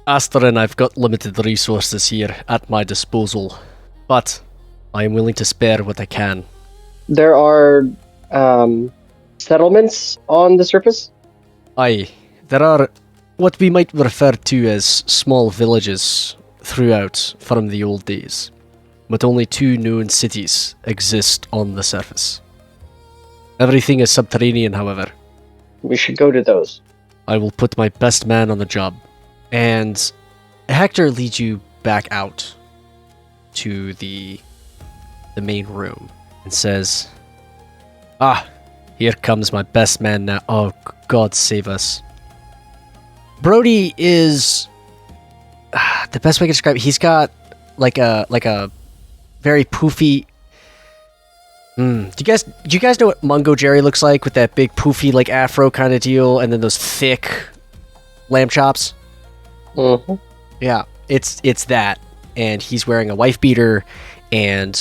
[SPEAKER 1] Astryn, I've got limited resources here at my disposal, but I am willing to spare what I can.
[SPEAKER 6] There are settlements on the surface?
[SPEAKER 1] Aye, there are what we might refer to as small villages throughout from the old days, but only 2 known cities exist on the surface. Everything is subterranean, however.
[SPEAKER 6] We should go to those.
[SPEAKER 1] I will put my best man on the job. And Hector leads you back out to the main room and says, here comes my best man now. Oh, God save us. Brody is the best way to describe it. He's got like a very poofy. Do you guys know what Mungo Jerry looks like with that big poofy like afro kind of deal, and then those thick lamb chops?
[SPEAKER 6] Mm-hmm.
[SPEAKER 1] Yeah, it's that, and he's wearing a wife beater and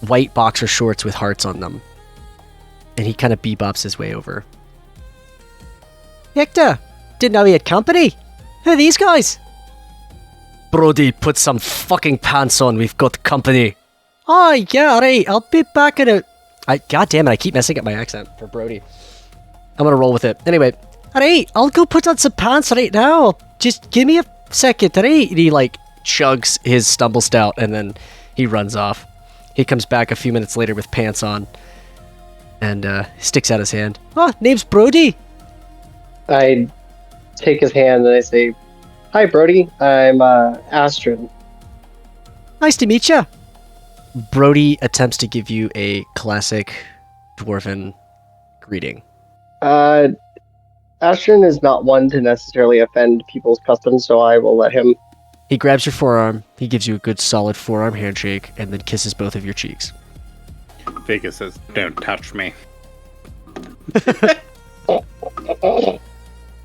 [SPEAKER 1] white boxer shorts with hearts on them, and he kind of bebops his way over. Hector, didn't know he had company. Who are these guys? Brody, put some fucking pants on. We've got company. Oh yeah, alright. I'll be back in a. God damn it! I keep messing up my accent for Brody. I'm gonna roll with it anyway. Alright, I'll go put on some pants right now. Just give me a second, alright? And he like chugs his stumble stout and then he runs off. He comes back a few minutes later with pants on and sticks out his hand. Oh, name's Brody.
[SPEAKER 6] I take his hand and I say, "Hi, Brody. I'm Astryn."
[SPEAKER 1] Nice to meet you. Brody attempts to give you a classic Dwarven greeting.
[SPEAKER 6] Astryn is not one to necessarily offend people's customs, so I will let him.
[SPEAKER 1] He grabs your forearm, he gives you a good solid forearm handshake, and then kisses both of your cheeks.
[SPEAKER 2] Vega says, "Don't touch me."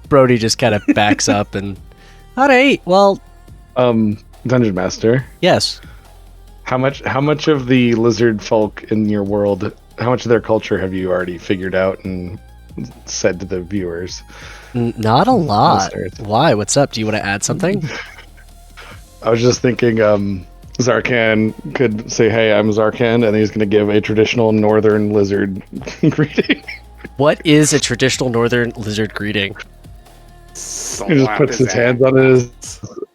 [SPEAKER 1] Brody just kind of backs up and... Alright, well...
[SPEAKER 3] Dungeon Master.
[SPEAKER 1] Yes.
[SPEAKER 3] How much of the lizard folk in your world, how much of their culture have you already figured out and said to the viewers?
[SPEAKER 1] Not a lot.
[SPEAKER 3] Listeners?
[SPEAKER 1] Why? What's up? Do you want to add something?
[SPEAKER 3] I was just thinking Zarkhan could say, "Hey, I'm Zarkhan," and he's going to give a traditional northern lizard greeting.
[SPEAKER 1] What is a traditional northern lizard greeting?
[SPEAKER 3] He just puts his hands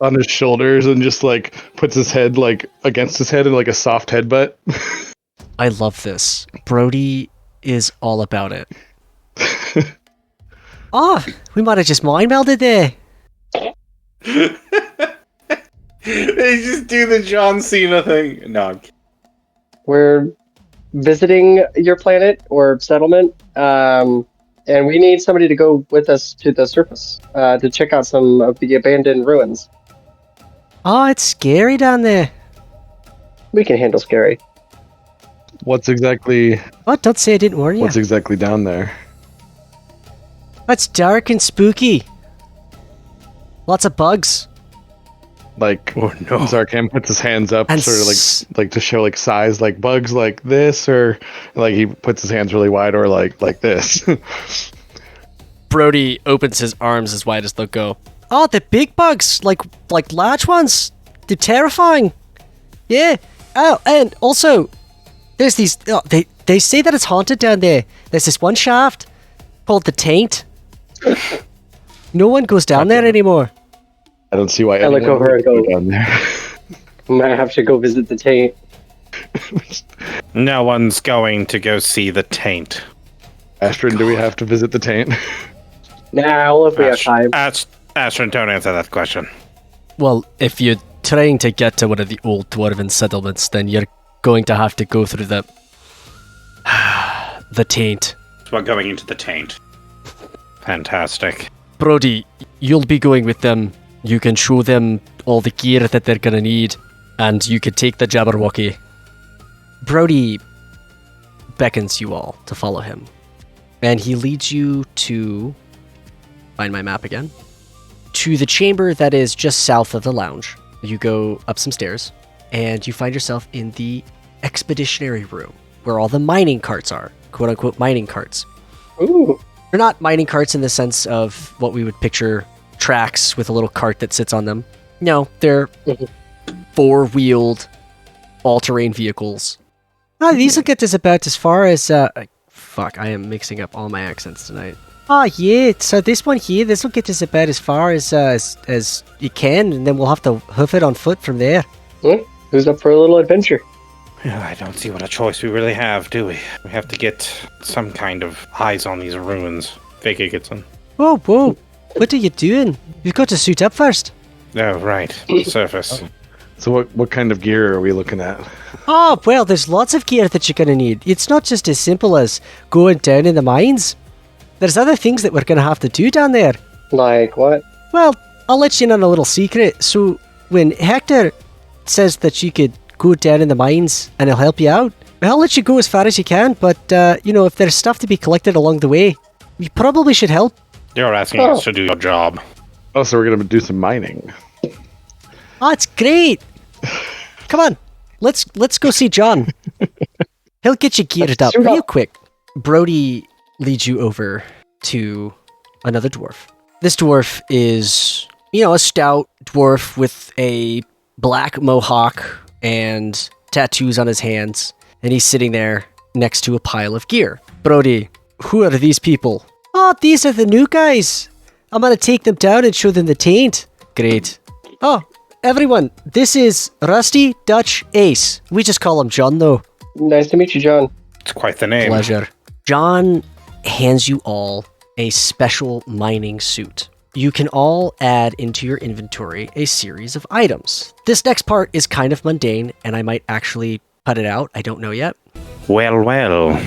[SPEAKER 3] on his shoulders and just like puts his head like against his head in like a soft headbutt.
[SPEAKER 1] I love this. Brody is all about it. Oh, we might have just mind melded there.
[SPEAKER 2] They just do the John Cena thing. No, I'm kidding.
[SPEAKER 6] We're visiting your planet or settlement, and we need somebody to go with us to the surface to check out some of the abandoned ruins.
[SPEAKER 1] Oh, it's scary down there.
[SPEAKER 6] We can handle scary.
[SPEAKER 3] What's exactly
[SPEAKER 1] Oh, don't say I didn't warn you.
[SPEAKER 3] what's exactly down there?
[SPEAKER 1] It's dark and spooky. Lots of bugs.
[SPEAKER 3] Like,
[SPEAKER 2] Oh no.
[SPEAKER 3] Zarkhan puts his hands up,
[SPEAKER 1] And
[SPEAKER 3] sort of like to show like size, like bugs like this, or like he puts his hands really wide, or like this.
[SPEAKER 1] Brody opens his arms as wide as they'll go. Oh, the big bugs, like large ones. they're terrifying. Yeah. Oh, and also, there's these. Oh, they say that it's haunted down there. There's this one shaft called the Taint. No one goes down there anymore.
[SPEAKER 3] I don't see why
[SPEAKER 6] I look
[SPEAKER 3] anyone
[SPEAKER 6] over and
[SPEAKER 3] would
[SPEAKER 6] go,
[SPEAKER 3] down there.
[SPEAKER 6] might have to go visit the Taint.
[SPEAKER 2] No one's going to go see the Taint.
[SPEAKER 3] Astryn, do we have to visit the Taint?
[SPEAKER 6] Nah, well, if we have time.
[SPEAKER 2] Astryn, don't answer that question.
[SPEAKER 1] Well, if you're trying to get to one of the old Dwarven settlements, then you're going to have to go through the Taint.
[SPEAKER 2] We're going into the Taint. Fantastic.
[SPEAKER 1] Brody, you'll be going with them. You can show them all the gear that they're gonna need, and you could take the Jabberwocky. Brody beckons you all to follow him, and he leads you to... find my map again. To the chamber that is just south of the lounge. You go up some stairs, and you find yourself in the expeditionary room, where all the mining carts are. Quote-unquote mining carts.
[SPEAKER 6] Ooh.
[SPEAKER 1] They're not mining carts in the sense of what we would picture tracks with a little cart that sits on them. No, they're four-wheeled, all-terrain vehicles. These will get us about as far as... fuck, I am mixing up all my accents tonight. Yeah, so this one here, this will get us about as far as you can, and then we'll have to hoof it on foot from there.
[SPEAKER 6] Who's up for a little adventure?
[SPEAKER 2] I don't see what a choice we really have, do we? We have to get some kind of eyes on these ruins. Vega gets in.
[SPEAKER 1] Whoa, what are you doing? You've got to suit up first.
[SPEAKER 2] Oh, right. Surface.
[SPEAKER 3] So what kind of gear are we looking at?
[SPEAKER 1] Oh, well, there's lots of gear that you're going to need. It's not just as simple as going down in the mines. There's other things that we're going to have to do down there.
[SPEAKER 6] Like what?
[SPEAKER 1] Well, I'll let you in on a little secret. So, when Hector says that you could go down in the mines and he'll help you out, I'll let you go as far as you can, but, if there's stuff to be collected along the way, you probably should help.
[SPEAKER 2] You're asking us to do your job.
[SPEAKER 3] Oh, so we're going to do some mining.
[SPEAKER 1] Oh, it's great. Come on, let's go see John. He'll get you geared up real quick. Brody leads you over to another dwarf. This dwarf is, a stout dwarf with a black mohawk and tattoos on his hands, and he's sitting there next to a pile of gear. Brody, who are these people? Oh, these are the new guys. I'm gonna take them down and show them the Taint. Great. Oh, everyone, this is Rusty Dutch Ace. We just call him John, though.
[SPEAKER 6] Nice to meet you, John.
[SPEAKER 2] It's quite the name.
[SPEAKER 1] Pleasure. John hands you all a special mining suit. You can all add into your inventory a series of items. This next part is kind of mundane, and I might actually cut it out. I don't know yet.
[SPEAKER 2] Well.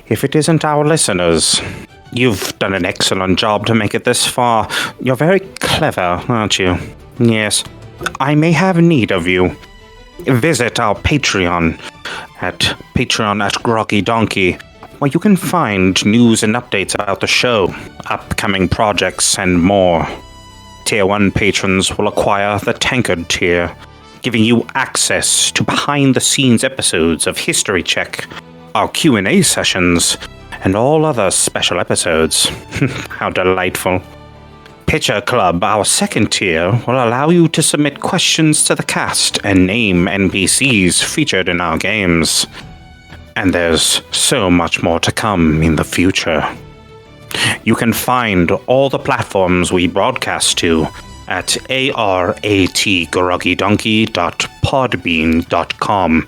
[SPEAKER 2] If it isn't our listeners, you've done an excellent job to make it this far. You're very clever, aren't you? Yes. I may have need of you. Visit our Patreon at Groggy Donkey, where you can find news and updates about the show, upcoming projects, and more. Tier 1 patrons will acquire the Tankard tier, giving you access to behind-the-scenes episodes of History Check, our Q&A sessions, and all other special episodes. How delightful. Pitcher Club, our second tier, will allow you to submit questions to the cast and name NPCs featured in our games. And there's so much more to come in the future. You can find all the platforms we broadcast to at aratgroggydonkey.podbean.com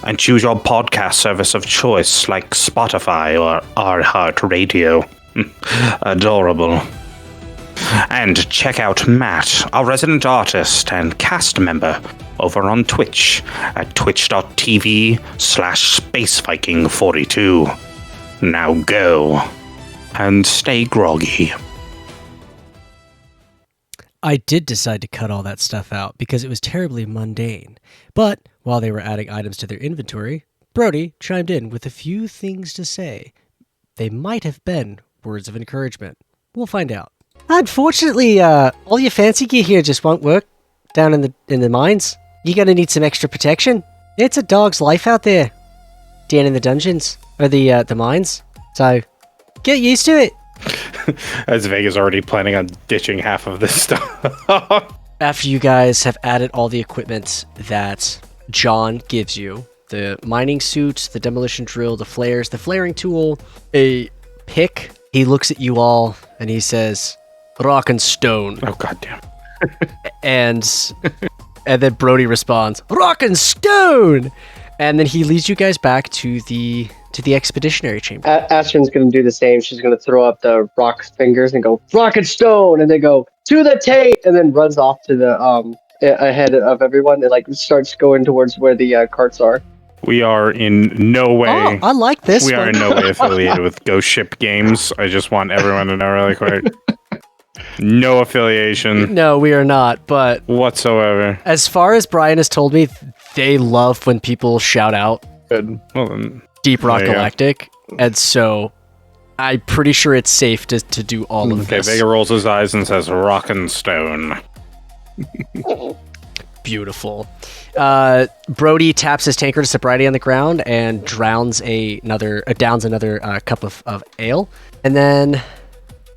[SPEAKER 2] and choose your podcast service of choice like Spotify or iHeartRadio. Adorable. And check out Matt, our resident artist and cast member, over on Twitch at twitch.tv/SpaceViking42. Now go and stay groggy.
[SPEAKER 1] I did decide to cut all that stuff out because it was terribly mundane. But while they were adding items to their inventory, Brody chimed in with a few things to say. They might have been words of encouragement. We'll find out. Unfortunately, all your fancy gear here just won't work down in the mines. You're gonna need some extra protection. It's a dog's life out there, down in the dungeons or the mines. So get used to it.
[SPEAKER 2] As Vega's already planning on ditching half of this stuff.
[SPEAKER 1] after you guys have added all the equipment that John gives you, the mining suit, the demolition drill, the flares, the flaring tool, a pick, he looks at you all and he says, rock and stone.
[SPEAKER 2] Oh, goddamn.
[SPEAKER 1] And then Brody responds, rock and stone! And then he leads you guys back to the expeditionary chamber.
[SPEAKER 6] Astryn's going to do the same. She's going to throw up the rock fingers and go, rock and stone! And then go, to the Taint! And then runs off to the ahead of everyone and like starts going towards where the carts are.
[SPEAKER 2] We are in no way.
[SPEAKER 1] Oh, I like this.
[SPEAKER 2] We are in no way affiliated with Ghost Ship Games. I just want everyone to know really quick. No affiliation.
[SPEAKER 1] No, we are not, but
[SPEAKER 2] whatsoever.
[SPEAKER 1] As far as Brian has told me, they love when people shout out
[SPEAKER 3] Good.
[SPEAKER 2] Well, then,
[SPEAKER 1] Deep Rock
[SPEAKER 2] there you go.
[SPEAKER 1] Galactic, and so I'm pretty sure it's safe to do all of
[SPEAKER 2] Okay,
[SPEAKER 1] this.
[SPEAKER 2] Vega rolls his eyes and says, rock and stone.
[SPEAKER 1] Beautiful. Brody taps his tankard of sobriety on the ground and downs another cup of ale, and then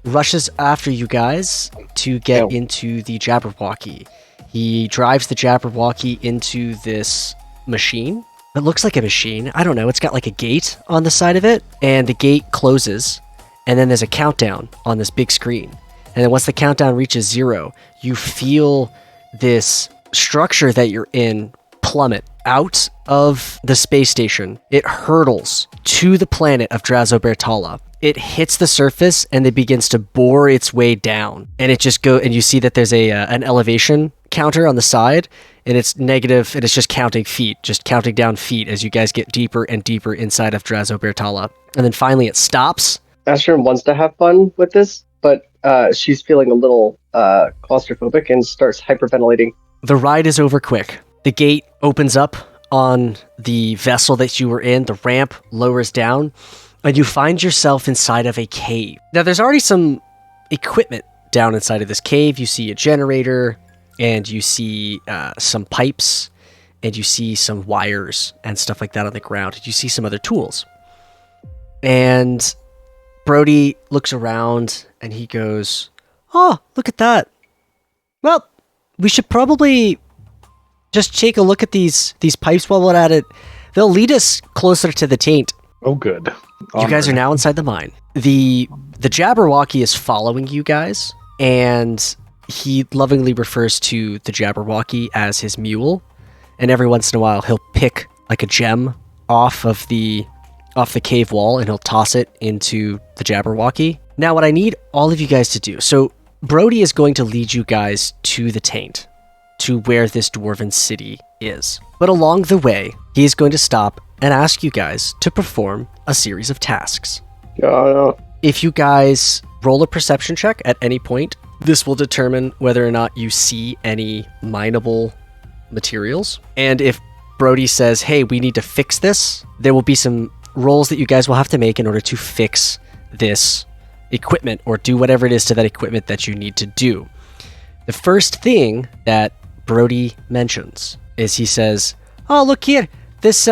[SPEAKER 1] rushes after you guys to get into the Jabberwocky. He drives the Jabberwocky into this machine. It looks like a machine. I don't know. It's got like a gate on the side of it, and the gate closes, and then there's a countdown on this big screen. And then once the countdown reaches 0, you feel this structure that you're in plummet out of the space station. It hurtles to the planet of Drazo'Ber'Tala. It hits the surface and it begins to bore its way down. And it just and you see that there's an elevation counter on the side, and it's negative, and it's just counting down feet as you guys get deeper and deeper inside of Drazo'Ber'Tala. And then finally it stops.
[SPEAKER 6] Astryn wants to have fun with this, but she's feeling a little claustrophobic and starts hyperventilating.
[SPEAKER 1] The ride is over quick. The gate opens up on the vessel that you were in. The ramp lowers down, and you find yourself inside of a cave. Now, there's already some equipment down inside of this cave. You see a generator, and you see some pipes, and you see some wires and stuff like that on the ground. And you see some other tools. And Brody looks around, and he goes, "Oh, look at that. Well, we should probably just take a look at these pipes while we're at it. They'll lead us closer to the Taint."
[SPEAKER 3] Oh, good.
[SPEAKER 1] You guys are now inside the mine. The Jabberwocky is following you guys, and he lovingly refers to the Jabberwocky as his mule. And every once in a while, he'll pick like a gem off the cave wall, and he'll toss it into the Jabberwocky. Now, what I need all of you guys to do, so Brody is going to lead you guys to the Taint, to where this dwarven city is. But along the way, he is going to stop and ask you guys to perform a series of tasks. If you guys roll a perception check at any point, this will determine whether or not you see any mineable materials. And if Brody says, hey, we need to fix this, there will be some rolls that you guys will have to make in order to fix this equipment or do whatever it is to that equipment that you need to do. The first thing that Brody mentions is he says, oh, look here, this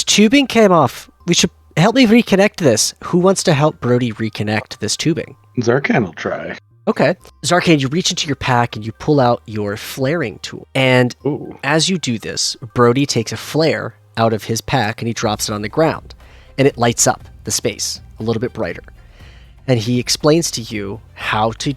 [SPEAKER 1] tubing came off. We should help me reconnect this. Who wants to help Brody reconnect this tubing?
[SPEAKER 3] Zarkhan will try.
[SPEAKER 1] Okay. Zarkhan, you reach into your pack and you pull out your flaring tool. And as you do this, Brody takes a flare out of his pack and he drops it on the ground. And it lights up the space a little bit brighter. And he explains to you how to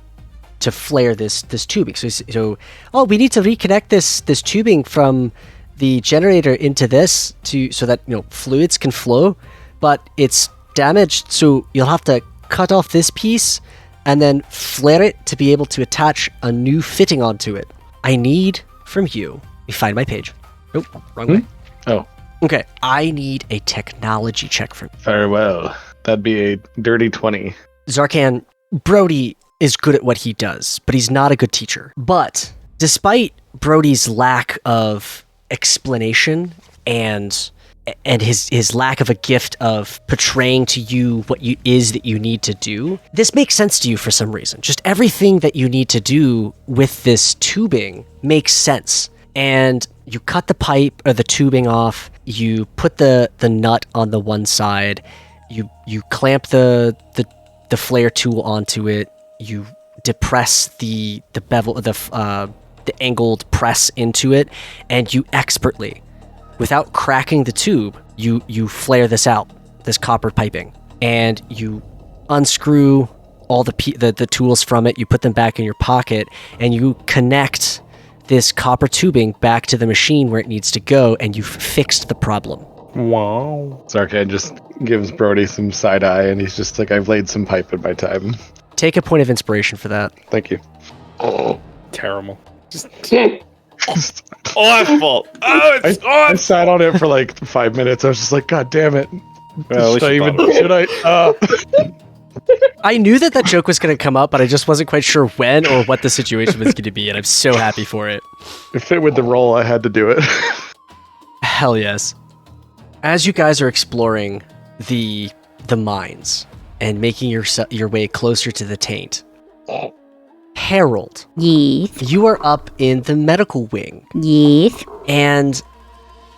[SPEAKER 1] flare this tubing. So we need to reconnect this tubing from the generator into this so that fluids can flow, but it's damaged, so you'll have to cut off this piece and then flare it to be able to attach a new fitting onto it. I need from you. Let me find my page. Nope, wrong way.
[SPEAKER 3] Oh.
[SPEAKER 1] Okay, I need a technology check from you.
[SPEAKER 3] Very well. That'd be a dirty 20.
[SPEAKER 1] Zarkhan, Brody is good at what he does, but he's not a good teacher. But despite Brody's lack of explanation and his lack of a gift of portraying to you what is that you need to do, this makes sense to you for some reason. Just everything that you need to do with this tubing makes sense. And you cut the pipe or the tubing off, you put the nut on the one side, you clamp the flare tool onto it, you depress the bevel, the the angled press into it, and you expertly, without cracking the tube, you flare this out, this copper piping, and you unscrew all the tools from it, you put them back in your pocket, and you connect this copper tubing back to the machine where it needs to go, and you've fixed the problem.
[SPEAKER 2] Wow.
[SPEAKER 3] Zarkhan just gives Brody some side eye, and he's just like, I've laid some pipe in my time.
[SPEAKER 1] Take a point of inspiration for that.
[SPEAKER 3] Thank you.
[SPEAKER 2] Terrible. Just awful. Oh, it's
[SPEAKER 3] I
[SPEAKER 2] awful.
[SPEAKER 3] sat on it for like 5 minutes. I was just like, God damn it.
[SPEAKER 2] Well,
[SPEAKER 3] Should I?
[SPEAKER 1] I knew that joke was going to come up, but I just wasn't quite sure when or what the situation was going to be, and I'm so happy for it.
[SPEAKER 3] It fit with the role. I had to do it.
[SPEAKER 1] Hell yes. As you guys are exploring the mines and making your way closer to the Taint, Harold,
[SPEAKER 5] Yes.
[SPEAKER 1] you are up in the medical wing,
[SPEAKER 5] Yes.
[SPEAKER 1] and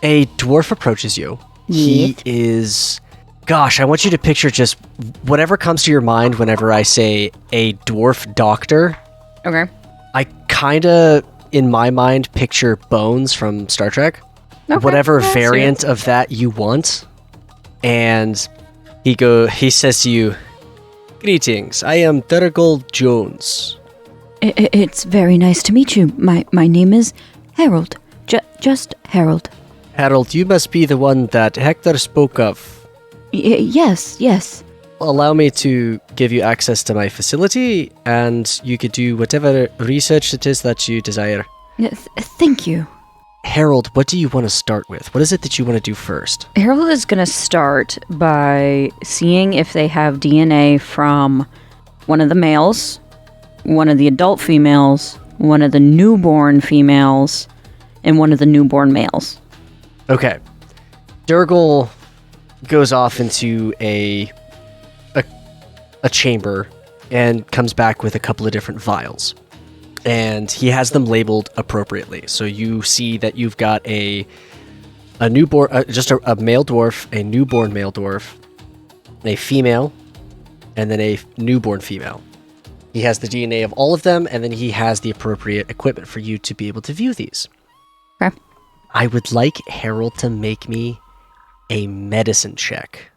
[SPEAKER 1] a dwarf approaches you. He is... Gosh, I want you to picture just whatever comes to your mind whenever I say a dwarf doctor.
[SPEAKER 5] Okay.
[SPEAKER 1] I kind of, in my mind, picture Bones from Star Trek.
[SPEAKER 5] Okay,
[SPEAKER 1] Whatever
[SPEAKER 5] that's
[SPEAKER 1] variant of that you want. And he says to you, "Greetings, I am Durgal Jones."
[SPEAKER 5] It's very nice to meet you. My name is Harold. Just Harold.
[SPEAKER 1] Harold, you must be the one that Hector spoke of.
[SPEAKER 5] Yes.
[SPEAKER 1] Allow me to give you access to my facility, and you could do whatever research it is that you desire.
[SPEAKER 5] Thank you.
[SPEAKER 1] Harold, what do you want to start with? What is it that you want to do first?
[SPEAKER 5] Harold is going to start by seeing if they have DNA from one of the males, one of the adult females, one of the newborn females, and one of the newborn males.
[SPEAKER 1] Okay. Durgal goes off into a chamber and comes back with a couple of different vials. And he has them labeled appropriately. So you see that you've got a newborn, just a male dwarf, a newborn male dwarf, a female, and then a newborn female. He has the DNA of all of them, and then he has the appropriate equipment for you to be able to view these.
[SPEAKER 5] Okay.
[SPEAKER 1] I would like Harold to make me a medicine check.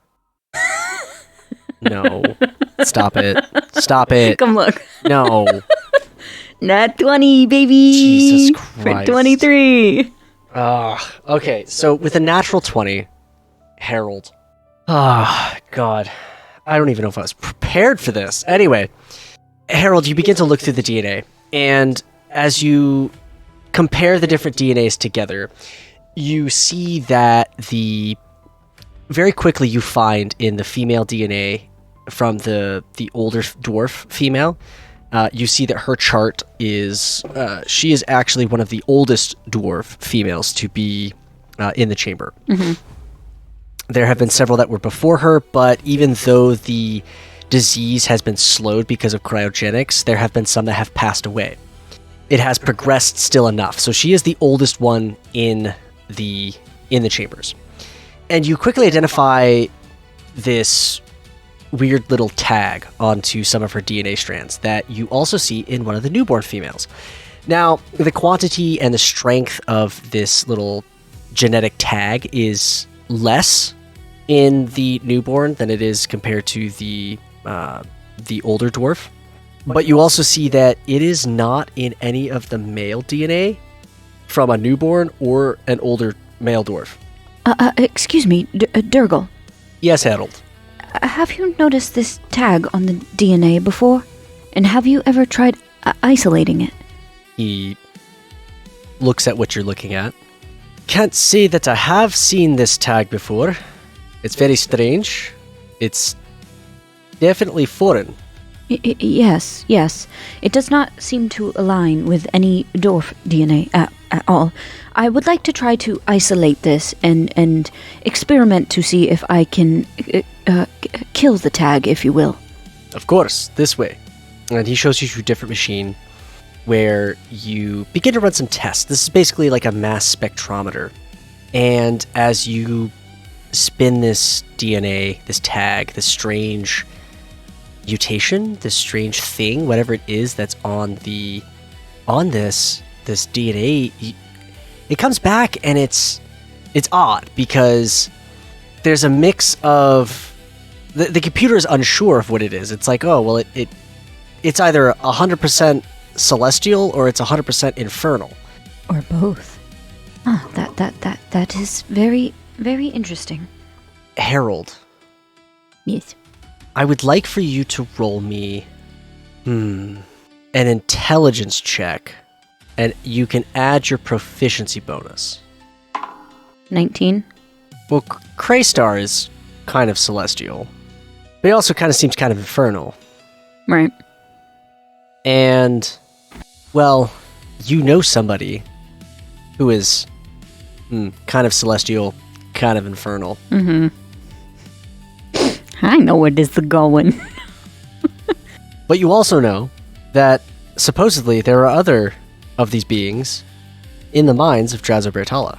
[SPEAKER 1] No. Stop it. Stop it.
[SPEAKER 5] Come look.
[SPEAKER 1] No.
[SPEAKER 5] Nat 20, baby.
[SPEAKER 1] Jesus Christ.
[SPEAKER 5] For 23.
[SPEAKER 1] Okay, so with a natural 20, Harold. God. I don't even know if I was prepared for this. Anyway, Harold, you begin to look through the DNA, and as you compare the different DNAs together, you see that very quickly you find in the female DNA from the older dwarf female, you see that her chart is, she is actually one of the oldest dwarf females to be in the chamber.
[SPEAKER 5] Mm-hmm.
[SPEAKER 1] There have been several that were before her, but even though the disease has been slowed because of cryogenics, there have been some that have passed away. It has progressed still enough. So she is the oldest one in the chambers. And you quickly identify this weird little tag onto some of her DNA strands that you also see in one of the newborn females. Now, the quantity and the strength of this little genetic tag is less in the newborn than it is compared to the older dwarf. But you also see that it is not in any of the male DNA from a newborn or an older male dwarf.
[SPEAKER 5] Excuse me, Durgal.
[SPEAKER 1] Yes, Harold.
[SPEAKER 5] Have you noticed this tag on the DNA before? And have you ever tried isolating it?
[SPEAKER 1] He looks at what you're looking at. Can't say that I have seen this tag before. It's very strange. It's definitely foreign.
[SPEAKER 5] Yes. It does not seem to align with any dwarf DNA at all. I would like to try to isolate this and experiment to see if I can kill the tag, if you will.
[SPEAKER 1] Of course, this way. And he shows you to a different machine where you begin to run some tests. This is basically like a mass spectrometer. And as you spin this DNA, this tag, this strange mutation, this strange thing, whatever it is that's on this, this DNA, it comes back and it's odd because there's a mix of the computer is unsure of what it is. It's like, oh well, it's either 100% celestial or it's 100% infernal,
[SPEAKER 5] or both. Oh, that is very, very interesting.
[SPEAKER 1] Harold,
[SPEAKER 5] Yes.
[SPEAKER 1] I would like for you to roll me an intelligence check, and you can add your proficiency bonus.
[SPEAKER 5] 19.
[SPEAKER 1] Well, Kraystar is kind of celestial, but he also kind of seems kind of infernal.
[SPEAKER 5] Right.
[SPEAKER 1] And, well, you know somebody who is kind of celestial, kind of infernal.
[SPEAKER 5] Mm-hmm. I know where this is going.
[SPEAKER 1] But you also know that supposedly there are other of these beings in the minds of Drazo'Ber'Tala.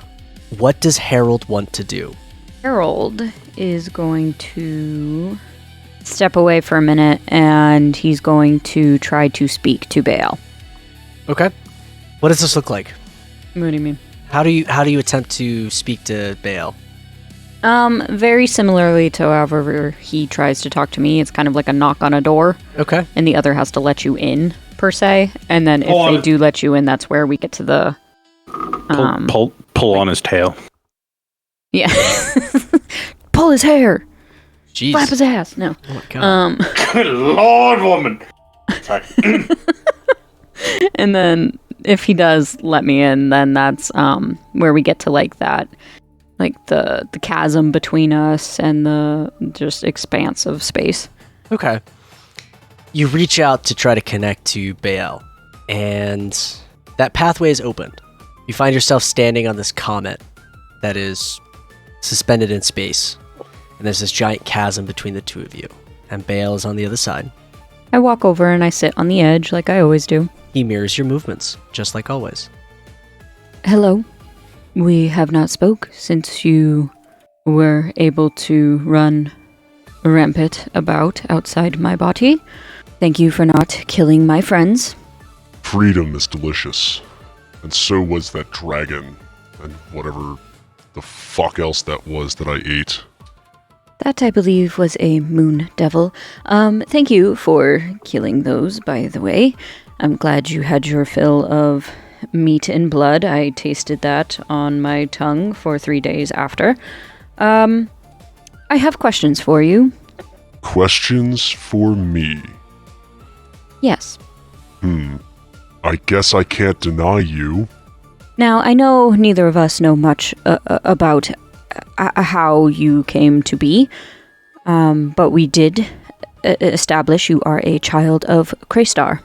[SPEAKER 1] What does Harold want to do?
[SPEAKER 5] Harold is going to step away for a minute, and he's going to try to speak to Baal.
[SPEAKER 1] Okay. What does this look like?
[SPEAKER 5] What do you mean?
[SPEAKER 1] How do you attempt to speak to Baal?
[SPEAKER 5] Very similarly to however he tries to talk to me. It's kind of like a knock on a door.
[SPEAKER 1] Okay.
[SPEAKER 5] And the other has to let you in, per se. And then if they do let you in, that's where we get to the...
[SPEAKER 2] Pull on his tail.
[SPEAKER 5] Yeah. Pull his hair.
[SPEAKER 1] Jeez.
[SPEAKER 5] Slap his ass. No.
[SPEAKER 1] Oh my god.
[SPEAKER 2] Good Lord, woman. Sorry.
[SPEAKER 5] And then if he does let me in, then that's where we get to like that, like the chasm between us and the just expanse of space.
[SPEAKER 1] Okay. You reach out to try to connect to Baal, and that pathway is opened. You find yourself standing on this comet that is suspended in space, and there's this giant chasm between the two of you, and Baal is on the other side.
[SPEAKER 5] I walk over and I sit on the edge like I always do.
[SPEAKER 1] He mirrors your movements, just like always.
[SPEAKER 5] Hello. We have not spoke since you were able to run rampant about outside my body. Thank you for not killing my friends.
[SPEAKER 7] Freedom is delicious. And so was that dragon. And whatever the fuck else that was that I ate.
[SPEAKER 5] That, I believe, was a moon devil. Thank you for killing those, by the way. I'm glad you had your fill of meat and blood. I tasted that on my tongue for 3 days after. I have questions for you.
[SPEAKER 7] Questions for me?
[SPEAKER 5] Yes.
[SPEAKER 7] I guess I can't deny you.
[SPEAKER 5] Now, I know neither of us know much about how you came to be, but we did establish you are a child of Kraystar.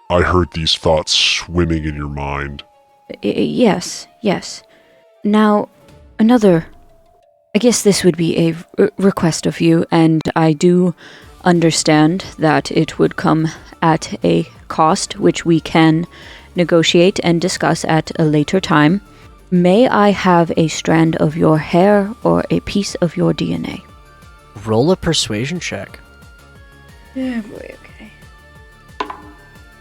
[SPEAKER 7] I heard these thoughts swimming in your mind.
[SPEAKER 5] Yes. Now, I guess this would be a request of you, and I do understand that it would come at a cost, which we can negotiate and discuss at a later time. May I have a strand of your hair or a piece of your DNA?
[SPEAKER 1] Roll a persuasion check.
[SPEAKER 5] Oh boy, okay.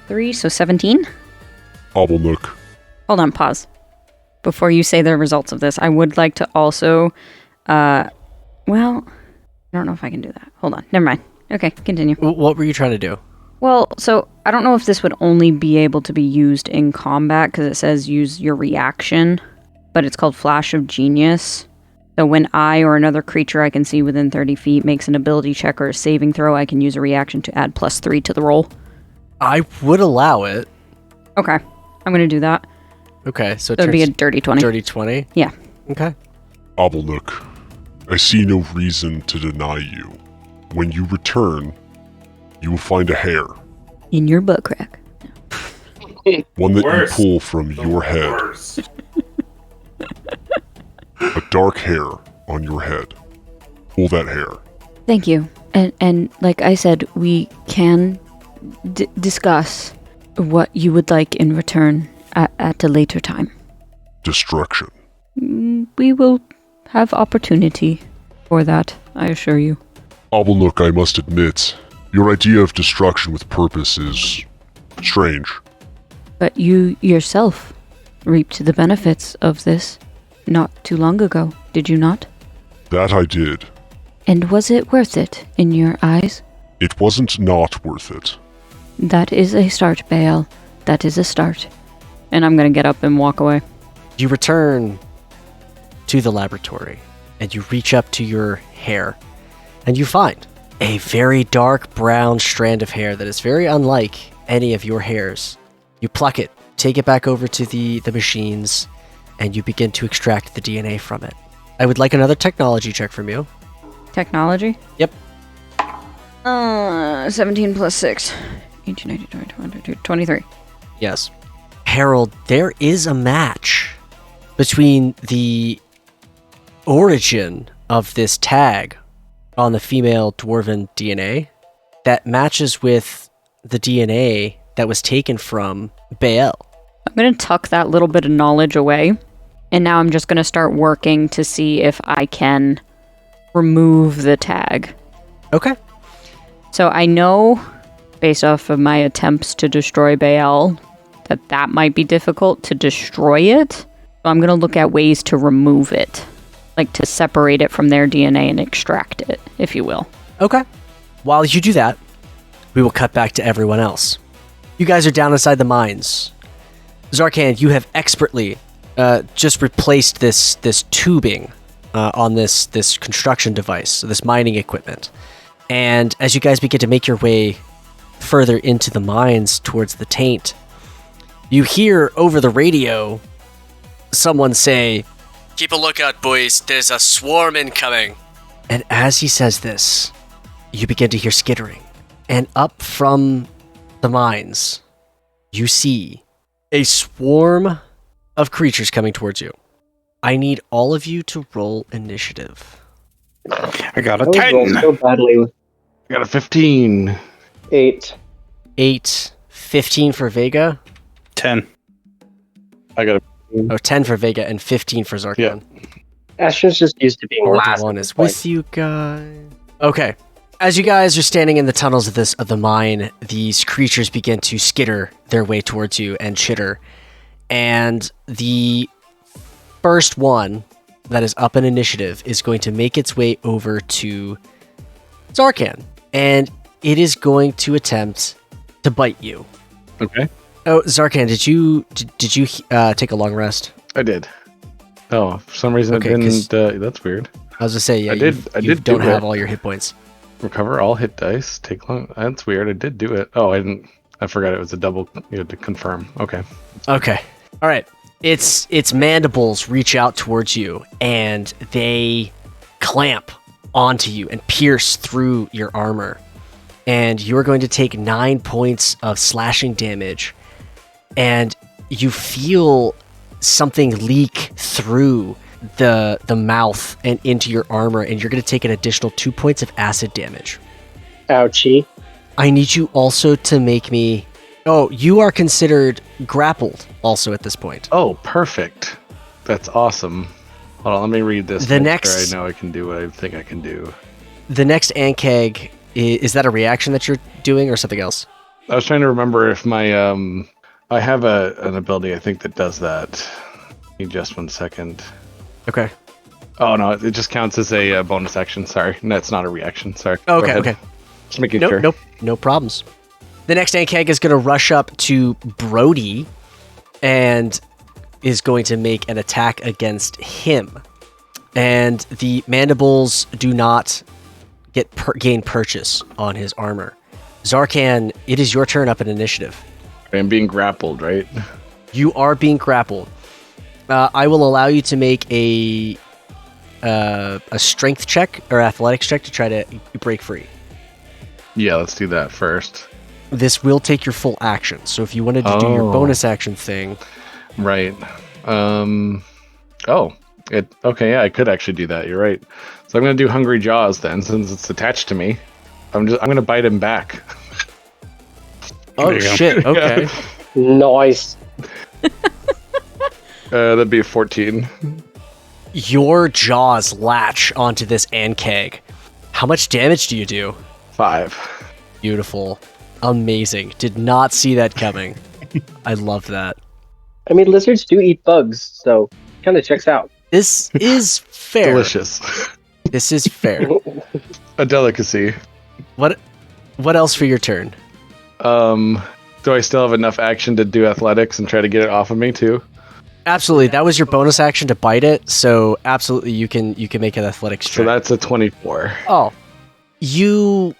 [SPEAKER 5] 3, so 17?
[SPEAKER 7] Obelnook.
[SPEAKER 5] Hold on, pause. Before you say the results of this, I would like to also, well, I don't know if I can do that. Hold on, never mind. Okay, continue.
[SPEAKER 1] What were you trying to do?
[SPEAKER 5] Well, so I don't know if this would only be able to be used in combat, because it says use your reaction, but it's called Flash of Genius. So when I or another creature I can see within 30 feet makes an ability check or a saving throw, I can use a reaction to add +3 to the roll.
[SPEAKER 1] I would allow it.
[SPEAKER 5] Okay, I'm going to do that.
[SPEAKER 1] Okay, so
[SPEAKER 5] it would be a dirty 20.
[SPEAKER 1] Dirty 20?
[SPEAKER 5] Yeah.
[SPEAKER 1] Okay.
[SPEAKER 7] Obelnook, I see no reason to deny you. When you return, you will find a hair.
[SPEAKER 5] In your butt crack.
[SPEAKER 7] One that you pull from your head. A dark hair on your head. Pull that hair.
[SPEAKER 5] Thank you. And like I said, we can discuss what you would like in return at a later time.
[SPEAKER 7] Destruction.
[SPEAKER 5] We will have opportunity for that, I assure you.
[SPEAKER 7] Obelnook, I must admit, your idea of destruction with purpose is strange.
[SPEAKER 5] But you yourself reaped the benefits of this not too long ago, did you not?
[SPEAKER 7] That I did.
[SPEAKER 5] And was it worth it in your eyes?
[SPEAKER 7] It wasn't not worth it.
[SPEAKER 5] That is a start, Baal. That is a start. And I'm gonna get up and walk away.
[SPEAKER 1] You return to the laboratory, and you reach up to your hair, and you find a very dark brown strand of hair that is very unlike any of your hairs. You pluck it, take it back over to the machines, and you begin to extract the DNA from it. I would like another technology check from you.
[SPEAKER 5] Technology?
[SPEAKER 1] Yep.
[SPEAKER 5] 17 plus 6. 18, 19, 20, 22, 23.
[SPEAKER 1] Yes. Harold, there is a match between the origin of this tag on the female dwarven DNA that matches with the DNA that was taken from Baal.
[SPEAKER 5] I'm going to tuck that little bit of knowledge away, and now I'm just going to start working to see if I can remove the tag.
[SPEAKER 1] Okay.
[SPEAKER 5] So I know, based off of my attempts to destroy Baal, that might be difficult to destroy it. So I'm going to look at ways to remove it, like to separate it from their DNA and extract it, if you will.
[SPEAKER 1] Okay. While you do that, we will cut back to everyone else. You guys are down inside the mines. Zarkhan, you have expertly just replaced this tubing on this construction device, this mining equipment. And as you guys begin to make your way further into the mines towards the Taint, you hear over the radio someone say, "Keep a lookout, boys. There's a swarm incoming." And as he says this, you begin to hear skittering. And up from the mines, you see a swarm of creatures coming towards you. I need all of you to roll initiative.
[SPEAKER 2] I got a
[SPEAKER 6] I was
[SPEAKER 2] 10.
[SPEAKER 6] rolling so badly with
[SPEAKER 3] I got a 15.
[SPEAKER 6] 8.
[SPEAKER 1] 8, 15 for Vega.
[SPEAKER 2] 10.
[SPEAKER 3] I got a
[SPEAKER 1] Oh, 10 for Vega and 15 for Zarkhan.
[SPEAKER 3] Yeah.
[SPEAKER 6] Astryn's just used to being last.
[SPEAKER 1] One
[SPEAKER 6] at
[SPEAKER 1] is
[SPEAKER 6] this point.
[SPEAKER 1] with you guys. Okay. As you guys are standing in the tunnels of the mine, these creatures begin to skitter their way towards you and chitter. And the first one that is up in initiative is going to make its way over to Zarkhan. And it is going to attempt to bite you.
[SPEAKER 3] Okay.
[SPEAKER 1] Oh, Zarkhan, did you take a long rest?
[SPEAKER 3] I did. Oh, for some reason
[SPEAKER 1] Okay,
[SPEAKER 3] it didn't. That's weird.
[SPEAKER 1] I was gonna say, yeah,
[SPEAKER 3] I did
[SPEAKER 1] don't
[SPEAKER 3] do
[SPEAKER 1] have
[SPEAKER 3] it.
[SPEAKER 1] all your hit points.
[SPEAKER 3] Recover all hit dice. Take long. That's weird. I did do it. Oh, I didn't. I forgot it was a double. You had to confirm. Okay.
[SPEAKER 1] Okay. All right. Its mandibles reach out towards you, and they clamp onto you and pierce through your armor. And you're going to take 9 points of slashing damage, and you feel something leak through the mouth and into your armor, and you're going to take an additional 2 points of acid damage.
[SPEAKER 6] Ouchie.
[SPEAKER 1] I need you also to make me... Oh, you are considered grappled also at this point.
[SPEAKER 3] Oh, perfect. That's awesome. Hold on, let me read this.
[SPEAKER 1] The
[SPEAKER 3] make sure
[SPEAKER 1] next-
[SPEAKER 3] I know I can do what I think I can do.
[SPEAKER 1] The next Ankeg, is that a reaction that you're doing or something else?
[SPEAKER 3] I was trying to remember if my I have an ability I think that does that. Give me just 1 second.
[SPEAKER 1] Okay.
[SPEAKER 3] Oh no, it just counts as a bonus action. Sorry, no, it's not a reaction. Sorry. Go
[SPEAKER 1] Okay,
[SPEAKER 3] ahead.
[SPEAKER 1] okay.
[SPEAKER 3] Just making sure.
[SPEAKER 1] Nope, no problems. The next Ankeg is going to rush up to Brody and is going to make an attack against him. And the mandibles do not gain purchase on his armor. Zarkhan, it is your turn up in initiative.
[SPEAKER 3] I'm being grappled, right?
[SPEAKER 1] You are being grappled. I will allow you to make a strength check or athletics check to try to break free.
[SPEAKER 3] Yeah, let's do that first.
[SPEAKER 1] This will take your full action. So if you wanted to do your bonus action thing,
[SPEAKER 3] Right. Okay, yeah, I could actually do that. You're right. So I'm gonna do Hungry Jaws then, since it's attached to me. I'm gonna bite him back.
[SPEAKER 1] oh
[SPEAKER 2] you go.
[SPEAKER 1] shit, okay.
[SPEAKER 6] Nice.
[SPEAKER 3] That'd be a 14.
[SPEAKER 1] Your jaws latch onto this Ankeg. How much damage do you do?
[SPEAKER 3] 5.
[SPEAKER 1] Beautiful. Amazing. Did not see that coming. I love that.
[SPEAKER 6] I mean, lizards do eat bugs, so kind of checks out.
[SPEAKER 1] This is fair.
[SPEAKER 3] Delicious.
[SPEAKER 1] This is fair.
[SPEAKER 3] A delicacy.
[SPEAKER 1] What else for your turn?
[SPEAKER 3] Do I still have enough action to do athletics and try to get it off of me too?
[SPEAKER 1] Absolutely. That was your bonus action to bite it, so absolutely you can make an athletics check.
[SPEAKER 3] So that's a 24.
[SPEAKER 1] Oh. You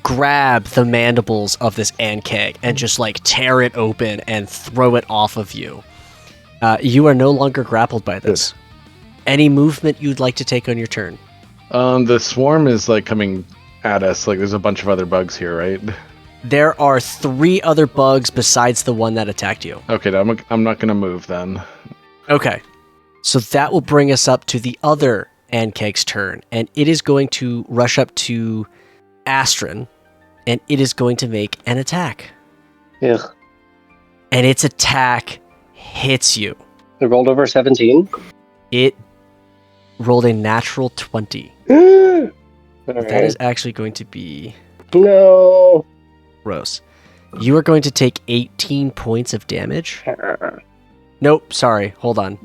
[SPEAKER 1] grab the mandibles of this Ankeg and just like tear it open and throw it off of you. You are no longer grappled by this.
[SPEAKER 3] Good.
[SPEAKER 1] Any movement you'd like to take on your turn?
[SPEAKER 3] The swarm is like coming at us. Like there's a bunch of other bugs here, right?
[SPEAKER 1] There are 3 other bugs besides the one that attacked you.
[SPEAKER 3] Okay, I'm not gonna move then.
[SPEAKER 1] Okay. So that will bring us up to the other Ankeg's turn, and it is going to rush up to Astryn, and it is going to make an attack.
[SPEAKER 6] Ugh.
[SPEAKER 1] And its attack hits you.
[SPEAKER 6] It rolled over 17.
[SPEAKER 1] It rolled a natural 20.
[SPEAKER 6] All
[SPEAKER 1] That is actually going to be
[SPEAKER 6] No.
[SPEAKER 1] gross. You are going to take 18 points of damage. Nope, sorry, hold on.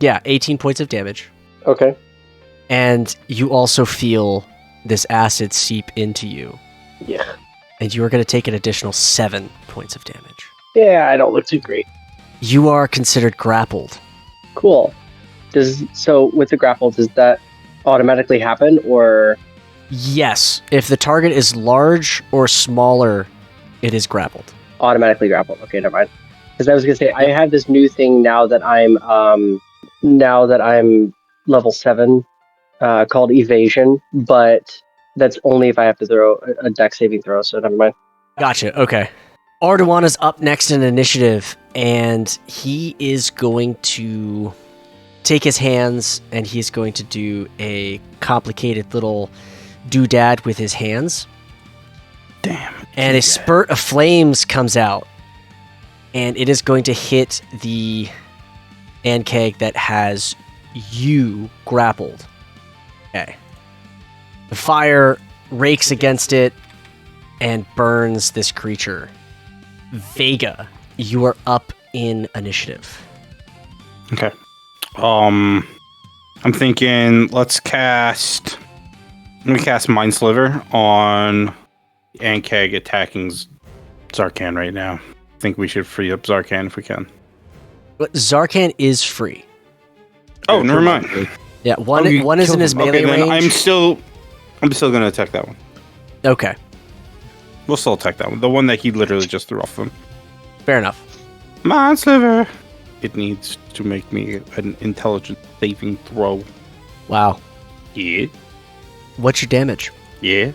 [SPEAKER 1] Yeah, 18 points of damage.
[SPEAKER 6] Okay.
[SPEAKER 1] And you also feel this acid seep into you.
[SPEAKER 6] Yeah.
[SPEAKER 1] And you are going to take an additional 7 points of damage.
[SPEAKER 6] Yeah, I don't look too great.
[SPEAKER 1] You are considered grappled.
[SPEAKER 6] Cool. So with the grapple, does that automatically happen, or?
[SPEAKER 1] Yes, if the target is large or smaller, it is grappled.
[SPEAKER 6] Automatically grappled. Okay, never mind. Because I was gonna say I have this new thing now that I'm level 7, called evasion, but that's only if I have to throw a dex saving throw. So never mind.
[SPEAKER 1] Gotcha, okay. Ardawan is up next in initiative, and he is going to take his hands, and he's going to do a complicated little doodad with his hands.
[SPEAKER 2] Damn.
[SPEAKER 1] And a spurt of flames comes out, and it is going to hit the Ankeg that has you grappled. Okay. The fire rakes against it and burns this creature. Vega, you are up in initiative.
[SPEAKER 2] Okay. I'm thinking let me cast Mind Sliver on Ankeg attacking Zarkhan right now. I think we should free up Zarkhan if we can.
[SPEAKER 1] But Zarkhan is free.
[SPEAKER 2] Oh, never mind.
[SPEAKER 1] Yeah, one is in his melee range.
[SPEAKER 2] I'm still gonna attack that one.
[SPEAKER 1] Okay,
[SPEAKER 2] We'll still attack that one. The one that he literally just threw off him.
[SPEAKER 1] fair enough.
[SPEAKER 2] Mind Sliver. It needs to make me an intelligence saving throw.
[SPEAKER 1] Wow.
[SPEAKER 2] Yeah.
[SPEAKER 1] What's your damage?
[SPEAKER 2] Yeah.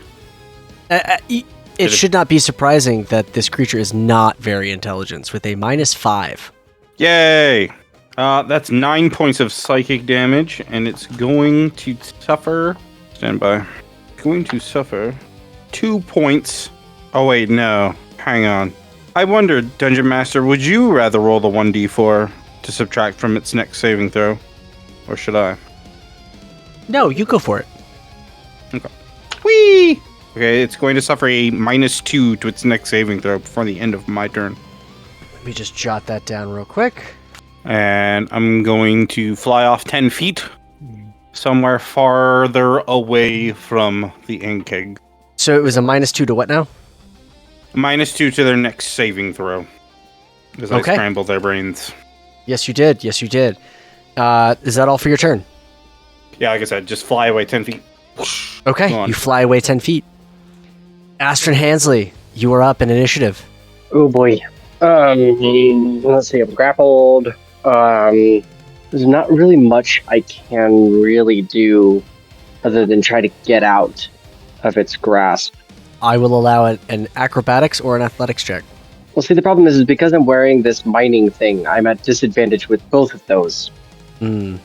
[SPEAKER 1] It should not be surprising that this creature is not very intelligent, with a -5.
[SPEAKER 2] Yay! That's 9 points of psychic damage, and it's going to suffer. Stand by. Going to suffer 2 points. Oh wait, no. Hang on. I wondered, Dungeon Master, would you rather roll the 1d4 to subtract from its next saving throw, or should I?
[SPEAKER 1] No, you go for it.
[SPEAKER 2] Okay. Whee! Okay, it's going to suffer a -2 to its next saving throw before the end of my turn.
[SPEAKER 1] Let me just jot that down real quick.
[SPEAKER 2] And I'm going to fly off 10 feet somewhere farther away from the Ankeg.
[SPEAKER 1] So it was a -2 to what now?
[SPEAKER 2] -2 to their next saving throw. As
[SPEAKER 1] Okay.
[SPEAKER 2] I scramble their brains.
[SPEAKER 1] Yes, you did. Yes, you did. Is that all for your turn?
[SPEAKER 2] Yeah, like I said, just fly away 10 feet.
[SPEAKER 1] Okay,
[SPEAKER 2] Go on.
[SPEAKER 1] you fly away 10 feet. Astryn Hansley, you are up in initiative.
[SPEAKER 6] Oh boy. Let's see. I'm grappled. There's not really much I can really do other than try to get out of its grasp.
[SPEAKER 1] I will allow an acrobatics or an athletics check.
[SPEAKER 6] Well, see, the problem is because I'm wearing this mining thing, I'm at disadvantage with both of those.
[SPEAKER 1] Hmm.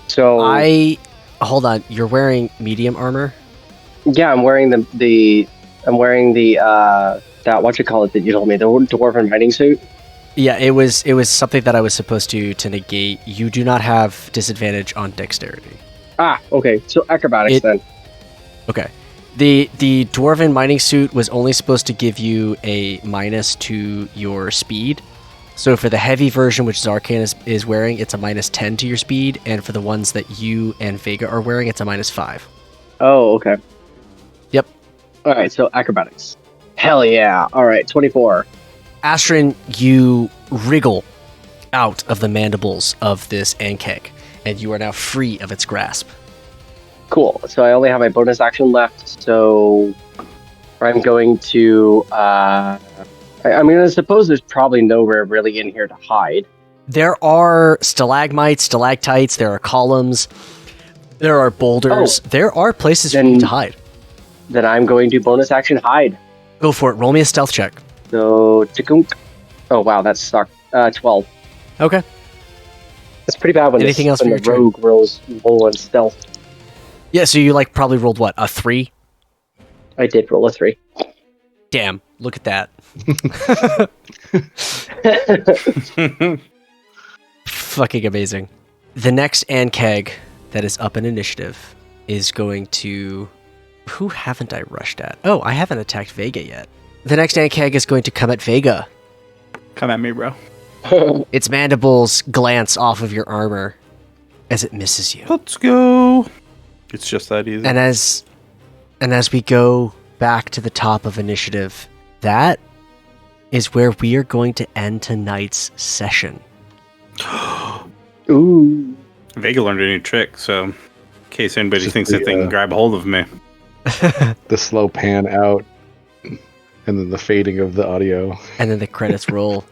[SPEAKER 6] So
[SPEAKER 1] Hold on, you're wearing medium armor?
[SPEAKER 6] yeah, I'm wearing the that what you call it that you told me, the dwarven mining suit.
[SPEAKER 1] Yeah, it was something that I was supposed to negate. You do not have disadvantage on dexterity.
[SPEAKER 6] Ah, okay. So acrobatics then.
[SPEAKER 1] Okay. The Dwarven mining suit was only supposed to give you a minus to your speed. So for the heavy version, which Zarkhan is wearing, it's a minus 10 to your speed. And for the ones that you and Vega are wearing, it's a minus 5.
[SPEAKER 6] Oh, okay.
[SPEAKER 1] Yep.
[SPEAKER 6] All right, so acrobatics. Hell yeah. All right, 24.
[SPEAKER 1] Astryn, you wriggle out of the mandibles of this Ankeg, and you are now free of its grasp.
[SPEAKER 6] Cool. So I only have my bonus action left, so I'm going to... I'm going to suppose there's probably nowhere really in here to hide.
[SPEAKER 1] There are stalagmites, stalactites, there are columns, there are boulders, there are places for you to hide.
[SPEAKER 6] Then I'm going to bonus action hide.
[SPEAKER 1] Go for it. Roll me a stealth check.
[SPEAKER 6] So, tikunk. Oh wow, that sucked. 12.
[SPEAKER 1] Okay.
[SPEAKER 6] That's pretty bad when,
[SPEAKER 1] Anything else
[SPEAKER 6] when
[SPEAKER 1] for
[SPEAKER 6] the
[SPEAKER 1] your turn?
[SPEAKER 6] rogue rolls roll on stealth.
[SPEAKER 1] Yeah, so you probably rolled what, a 3?
[SPEAKER 6] I did roll a 3.
[SPEAKER 1] Damn, look at that. Fucking amazing. The next Ankeg that is up in initiative is going to... Who haven't I rushed at? Oh, I haven't attacked Vega yet. The next Ankeg is going to come at Vega.
[SPEAKER 8] Come at me, bro.
[SPEAKER 1] Its mandibles glance off of your armor as it misses you.
[SPEAKER 8] Let's go. It's just that easy.
[SPEAKER 1] And as we go back to the top of initiative, that is where we are going to end tonight's session.
[SPEAKER 6] Ooh.
[SPEAKER 2] Vega learned a new trick, so in case anybody thinks that they can grab hold of me.
[SPEAKER 3] The slow pan out, and then the fading of the audio
[SPEAKER 1] And then the credits roll.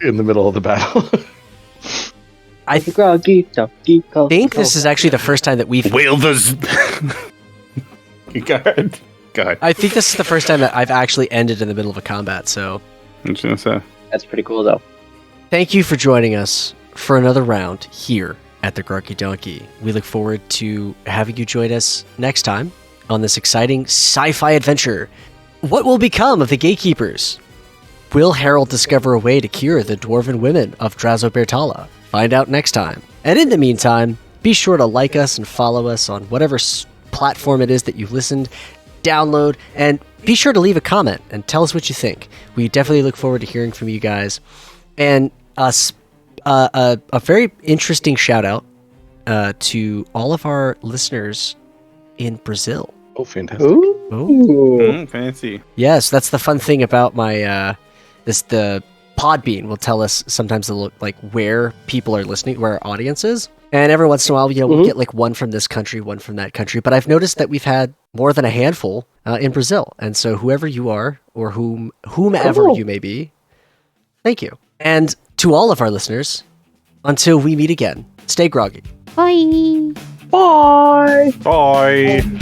[SPEAKER 3] in the middle of the battle.
[SPEAKER 1] I
[SPEAKER 6] Groggy Donkey.
[SPEAKER 1] think this is actually the first time that we've...
[SPEAKER 2] Wheel those... Go ahead.
[SPEAKER 1] I think this is the first time that I've actually ended in the middle of a combat, so...
[SPEAKER 2] I'm just gonna say.
[SPEAKER 6] That's pretty cool, though.
[SPEAKER 1] Thank you for joining us for another round here at the Groggy Donkey. We look forward to having you join us next time on this exciting sci-fi adventure. What will become of the gatekeepers? Will Harold discover a way to cure the Dwarven women of Drazo'Ber'Tala? Find out next time. And in the meantime, be sure to like us and follow us on whatever platform it is that you've listened, download, and be sure to leave a comment and tell us what you think. We definitely look forward to hearing from you guys. And a very interesting shout out to all of our listeners in Brazil.
[SPEAKER 3] Oh, fantastic.
[SPEAKER 6] Ooh.
[SPEAKER 2] Fancy.
[SPEAKER 1] Yes, that's the fun thing about my the Podbean will tell us sometimes where people are listening, where our audience is. And every once in a while, we'll get one from this country, one from that country. But I've noticed that we've had more than a handful in Brazil. And so whoever you are, or whomever you may be, thank you. And to all of our listeners, until we meet again, stay groggy.
[SPEAKER 5] Bye.
[SPEAKER 6] Bye.
[SPEAKER 2] Bye.